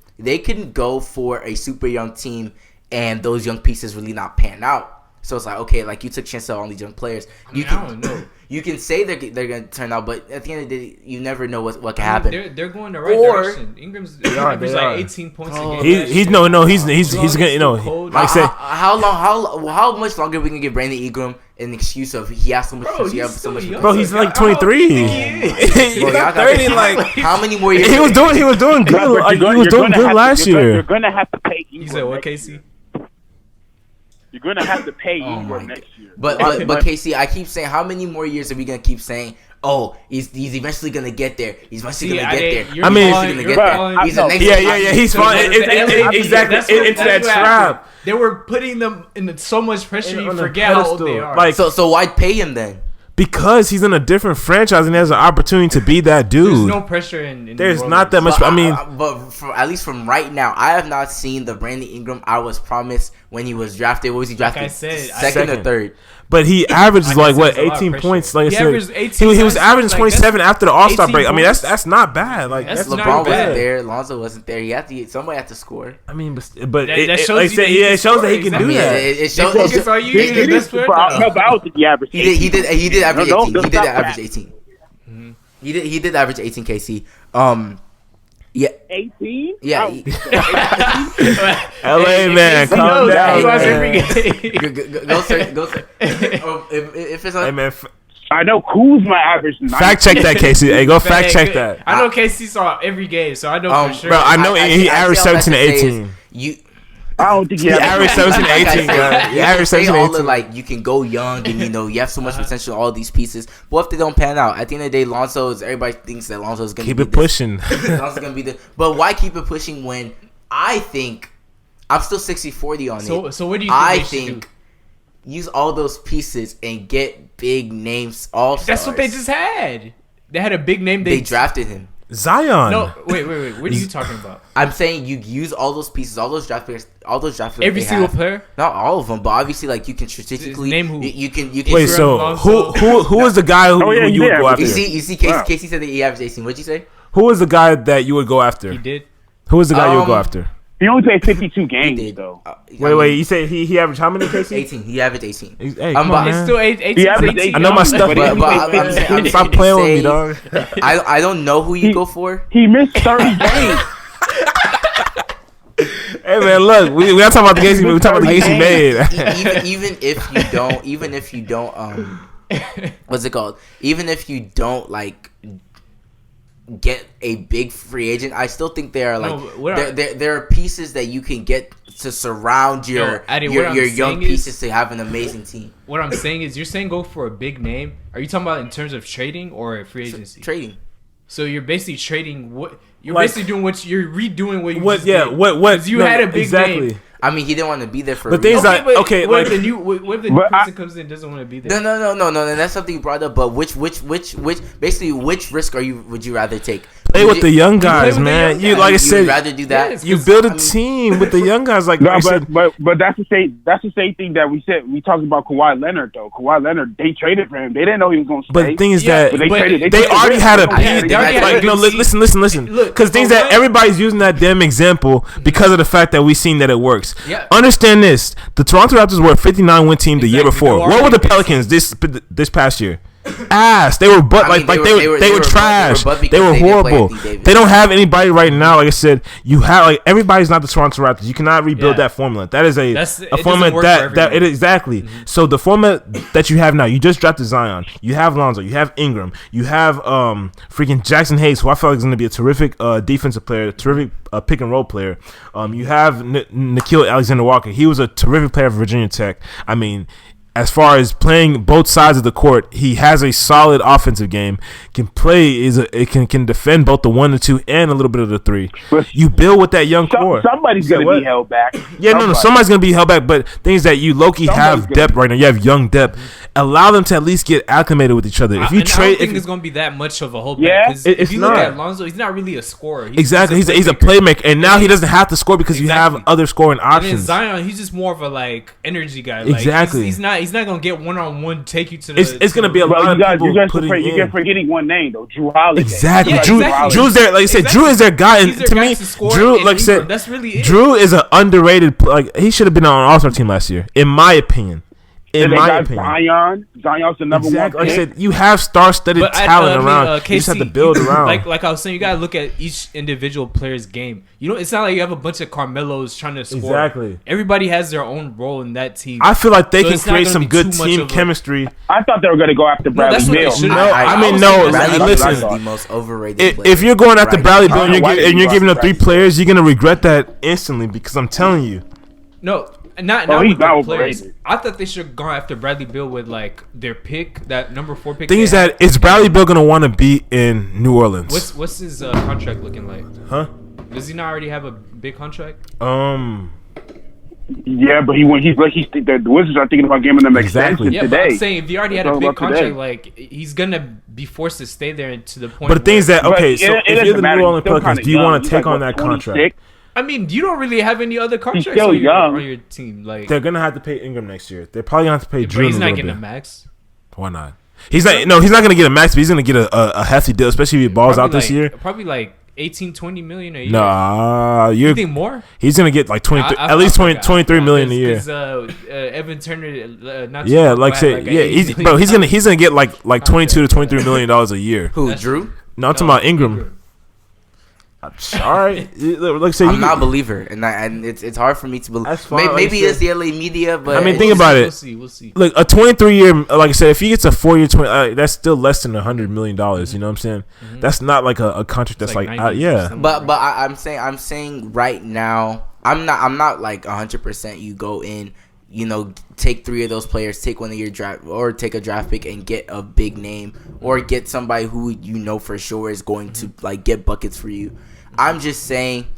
go for a super young team and those young pieces really not pan out. So it's like, okay, like you took chances on all these young players. I don't know. You can say they're gonna turn out, but at the end of the day, you never know what can happen. They're going the right direction. Ingram's like 18 points a game. He's gonna like I said. How much longer we can give Brandon Ingram an excuse of he has so much potential? Bro, he's like 23. He's not 30. Like how many more years? He was doing good. Like, he was doing good last year. You're gonna have to pay Ingram. You said what, Casey? You're gonna have to pay Ingram next year. But Casey, I keep saying, how many more years are we gonna keep saying? Oh, he's eventually gonna get there. He's eventually gonna get there. I mean, he's the next. Yeah. He's falling exactly into that trap. They were putting them in so much pressure. You forget how old they are. Like, so why pay him then? Because he's in a different franchise and has an opportunity to be that dude. There's no pressure in There's not that much. At least from right now, I have not seen the Brandon Ingram I was promised when he was drafted. What was he drafted? Like I said, second or third. But he averages 18 points. Like I said, he was averaging 27 after the All-Star break. I mean, that's not bad. Like that's LeBron wasn't there, Lonzo wasn't there. Somebody had to score. I mean, but it shows that he can do that. It shows. I don't think he averaged. He did average 18. He did average 18. He did average 18. KC. Yeah. 18? Yeah. LA man, calm down. Go sir. If it's hey man, I know Kuzma averaged 19. Fact check that, Casey. Hey, go fact check that. I know Casey saw every game, so I know for sure. Bro, I know he averaged 17 to 18. I don't think he averaged 17 to 18. He averaged 17 to 18. Like, you can go young and, you have so much potential, all these pieces. But what if they don't pan out? At the end of the day, everybody thinks that Lonzo is going to keep it pushing. Lonzo's going to be the. But why keep it pushing when I think I'm still 60-40 on it? So what do you think I think use all those pieces and get big names all-stars. That's what they just had. They had a big name. They drafted him. Zion. No, wait. What are you talking about? I'm saying you use all those pieces, all those draft players, every single player. Not all of them, but obviously, like you can strategically name who. You can. Wait, so who was the guy who you would go after? You see, Casey said that he averaged 18. What'd you say? Who was the guy that you would go after? He did. Who was the guy you would go after? He only played 52 games, though. Wait. You say he averaged how many, Casey? 18. He averaged 18. Hey, come on, it's still 18. He averaged 18. I know my stuff, but stop playing with me, dog. I don't know who you go for. He missed 30 games. Hey man, look, we're not talking about the games. We're talking about the games he made. Even if you don't, what's it called? Even if you don't like get a big free agent, I still think there are like there are pieces that you can get to surround your young pieces to have an amazing team. What I'm saying is, you're saying go for a big name. Are you talking about in terms of trading or free agency? Trading. So you're basically trading what you're basically doing. You're redoing what you just did. What you had a big name. I mean, he didn't want to be there for. The thing is that what if the new person comes in and doesn't want to be there? No. And that's something you brought up. But which risk would you rather take? Play with the young guys, man. You like I said, you'd rather do that. You build a team with the young guys. Like no, but that's the same thing that we said. We talked about Kawhi Leonard though. Kawhi Leonard, they traded for him. They didn't know he was going to stay. But the thing is that they already had a piece. Listen. Because things that everybody's using that damn example because of the fact that we've seen that it works. Yeah. Understand this: the Toronto Raptors were a 59-win team the year before. What were the Pelicans this past year? Ass. They were they were trash. They were horrible. They don't have anybody right now. Like I said, you have everybody's not the Toronto Raptors. You cannot rebuild that formula. That is a formula that it exactly. Mm-hmm. So the format that you have now, you just drafted Zion. You have Lonzo. You have Ingram. You have freaking Jackson Hayes, who I feel like is going to be a terrific defensive player, terrific pick and roll player. You have Nickeil Alexander-Walker. He was a terrific player for Virginia Tech. I mean, as far as playing both sides of the court, he has a solid offensive game. Can play can defend both the 1 and 2 and a little bit of the 3. You build with that young core. Somebody's going to be held back. Yeah, somebody's going to be held back. But things that you low-key have depth right now. You have young depth. Allow them to at least get acclimated with each other. If you trade, I don't think it's going to be that much of a holdback. Yeah, if you look at Lonzo, he's not really a scorer. He's a playmaker, and now he doesn't have to score because you have other scoring options. And then Zion, he's just more of a energy guy. Exactly. He's not going to get one-on-one take you to the. It's going to be a lot of people you're forgetting one name though, Drew Holiday. Exactly. Drew's there. Like you said, Drew is their guy, and to me, Drew, like I said, that's really it. Drew is an underrated. Like he should have been on an All-Star team last year, in my opinion. Zion's the number one. Like I said, you have star-studded talent around. KC, you just have to build around. Like I was saying, you gotta look at each individual player's game. It's not like you have a bunch of Carmelos trying to score. Exactly. Everybody has their own role in that team. I feel like they can create some good team chemistry. I thought they were gonna go after Bradley Beal. Listen, the most overrated. If you're going after Bradley Beal and you're giving up 3 players, you're gonna regret that instantly because I'm telling you. No. Not with the players. I thought they should have gone after Bradley Beal with their pick, that number 4 pick. Thing is that is Bradley Beal gonna want to be in New Orleans? What's his contract looking like? Huh? Does he not already have a big contract? Yeah, but the Wizards are thinking about giving them extension today. But I'm saying if he already had a big contract, he's gonna be forced to stay there to the point. But the thing is that so if you're the New Orleans Pelicans, do you want to take on that contract? I mean, you don't really have any other contracts on your team. They're gonna have to pay Ingram next year. They're probably gonna have to pay Drew. He's not getting a max. Why not? He's not gonna get a max, but he's gonna get a hefty deal, especially if he balls out this year. Probably 18-20 million a year. Nah, you think more? He's gonna get 23 million a year. Evan Turner, he's gonna get like 22 to 23 million dollars a year. Who, Drew? No, I'm talking about Ingram. I'm sorry. I'm not a believer, and it's hard for me to believe. Maybe it's the LA media, but I mean, think about it. We'll see. Look, a 23-year, like I said, if he gets a 4-year, 20, that's still less than $100 million. You know what I'm saying? Mm-hmm. That's not like a contract that's like But I'm saying right now, I'm not like 100%. You go in, take 3 of those players, take one of your draft, or take a draft pick and get a big name, or get somebody who for sure is going to get buckets for you. I'm just saying,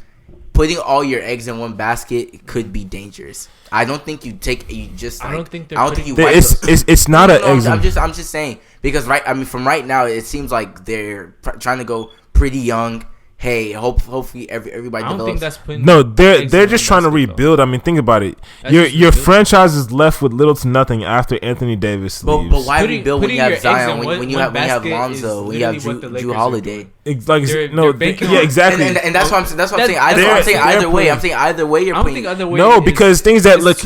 putting all your eggs in one basket could be dangerous. I don't think you take. You just. I don't think. It's not an eggs. I'm just saying because from right now it seems like they're trying to go pretty young. Hey, hopefully everybody develops. I don't think that's putting. No, they're just trying to rebuild. I mean, think about it. Your franchise is left with little to nothing after Anthony Davis leaves. But why rebuild when you have Zion, when you have Lonzo, when you have Drew Holiday? Exactly. And that's what I'm saying. I'm saying either way. I'm saying either way. I don't think other way. No, because things that look,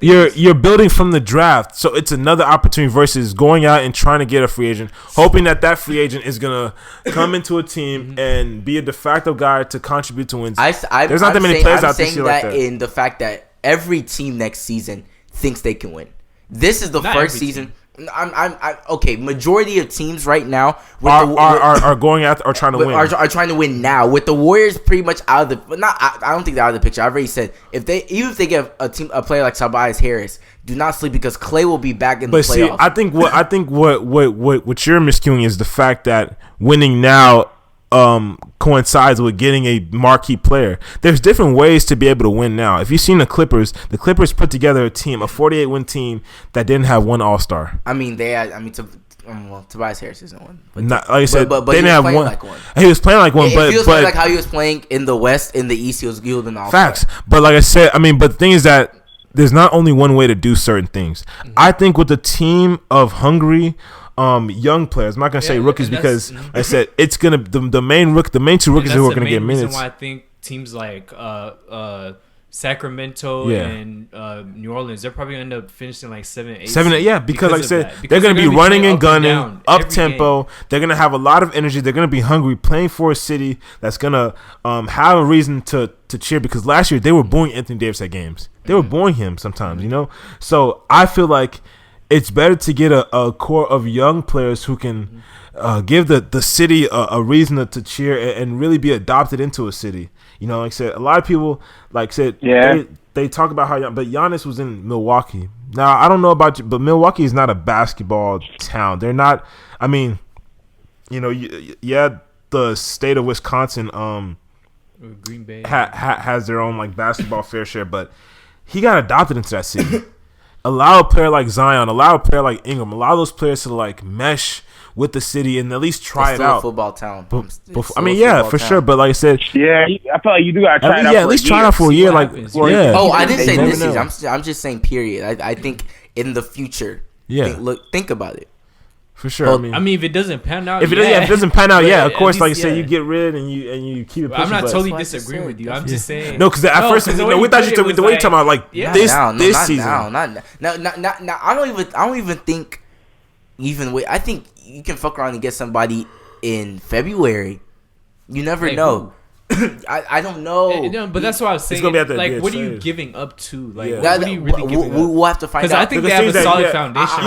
you're building from the draft, so it's another opportunity versus going out and trying to get a free agent, hoping that free agent is gonna come into a team and be a de facto guy to contribute to wins. There's not that many players out this year like that. In the fact that every team next season thinks they can win. This is the first season. I'm okay. Majority of teams right now are going out or trying to win. Are trying to win now with the Warriors pretty much out of the. I don't think they're out of the picture. I've already said if they get a player like Tobias Harris, do not sleep because Clay will be back in the playoffs. See, I think what you're miscuing is the fact that winning now coincides with getting a marquee player. There's different ways to be able to win now. If you've seen the Clippers put together a 48-win team that didn't have one All-Star. I mean, they had. I mean, Tobias Harris isn't one. But not, like I said, but they didn't have one. Like one. He was playing like one, if but he was playing like how he was playing in the West, in the East, he would have been All-Star. Facts. But like I said, I mean, but the thing is that there's not only one way to do certain things. Mm-hmm. I think with a team of hungry young players, I'm not gonna say rookies because like I said it's gonna the main two rookies who are gonna get minutes. That's why I think teams like Sacramento and New Orleans, they're probably gonna end up finishing like 7-8. Yeah, because like I said, they're gonna be running and gunning, up tempo. They're gonna have a lot of energy. They're gonna be hungry, playing for a city that's gonna have a reason to cheer. Because last year they were booing Anthony Davis at games. They were booing him sometimes, you know. So I feel like it's better to get a core of young players who can give the city a reason to cheer and really be adopted into a city. You know, like I said, a lot of people, like I said, they talk about how, but Giannis was in Milwaukee. Now, I don't know about you, but Milwaukee is not a basketball town. They're not, I mean, you know, the state of Wisconsin Green Bay has their own, like, basketball fair share, but he got adopted into that city. Allow a player like Zion, allow a player like Ingram, allow those players to like mesh with the city and at least try it out. A football town. I mean, yeah, for sure. But like I said, yeah, I feel like you do gotta try it out. Yeah, at least try it out for a year. Like, yeah. Oh, I didn't say this season. I'm just saying period. I think in the future. Yeah. Think about it. For sure. Well, I mean, if it doesn't pan out, if it doesn't pan out, yeah, of course, like you say, you get rid and you keep it pushing. I'm not totally disagreeing with you. I'm just saying. No, because at first, we thought you took the way you're talking about like this season. Now, I don't even think. I think you can fuck around and get somebody in February. You never know. I don't know. But that's what I was saying. It's gonna be like, what are you giving up to? Like, yeah. what are you really giving up? We'll have to find out. Because I think they have a solid foundation.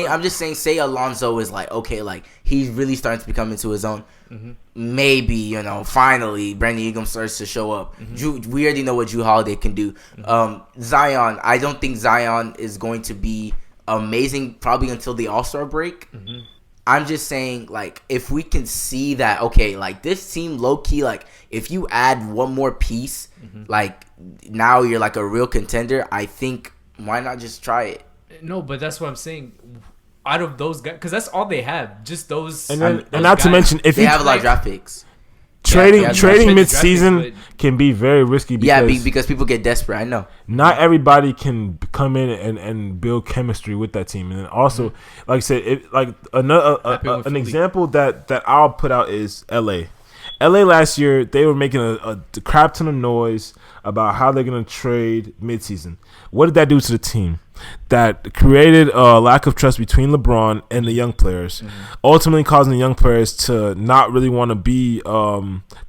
I'm just saying. Say Alonzo is like, okay, like he's really starting to become into his own. Mm-hmm. Maybe finally Brandon Ingram starts to show up. Mm-hmm. We already know what Jrue Holiday can do. Mm-hmm. Zion, I don't think Zion is going to be amazing probably until the All-Star break. Mm-hmm. I'm just saying, like, if we can see that, okay, like, this team low-key, like, if you add one more piece, like, now you're, like, a real contender, I think, why not just try it? No, but that's what I'm saying. Out of those guys, because that's all they have, just those. And not guys. To mention, if they have a lot of draft picks. Trading mid-season can be very risky because people get desperate. I know not everybody can come in and build chemistry with that team, and then also, like I said, an example that I'll put out is LA. LA last year, they were making a crap ton of noise about how they're going to trade midseason. What did that do to the team? That created a lack of trust between LeBron and the young players, ultimately causing the young players to not really want to be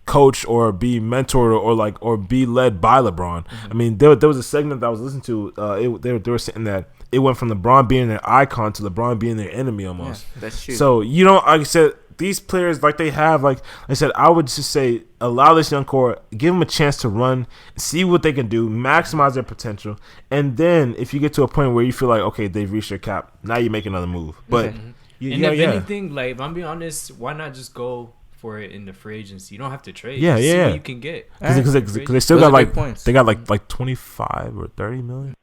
coached or be mentored or be led by LeBron. I mean, there was a segment that I was listening to. They were saying that it went from LeBron being their icon to LeBron being their enemy almost. Yeah, that's true. So like I said, these players, like they have, like I said, I would just say allow this young core, give them a chance to run, see what they can do, maximize their potential, and then if you get to a point where you feel like, okay, they've reached their cap, now you make another move. But anything, like if I'm being honest, why not just go for it in the free agency? You don't have to trade. Yeah, see what you can get because they still got like 25 or 30 million.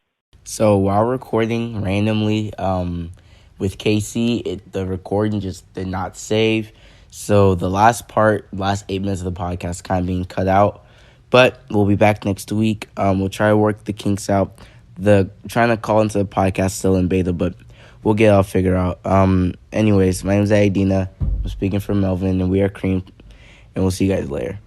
So while recording randomly, with KC, the recording just did not save. So the last 8 minutes of the podcast kind of being cut out. But we'll be back next week. We'll try to work the kinks out. Trying to call into the podcast still in beta, but we'll get it all figured out. Anyways, my name is Adina. I'm speaking for Melvin, and we are Cream. And we'll see you guys later.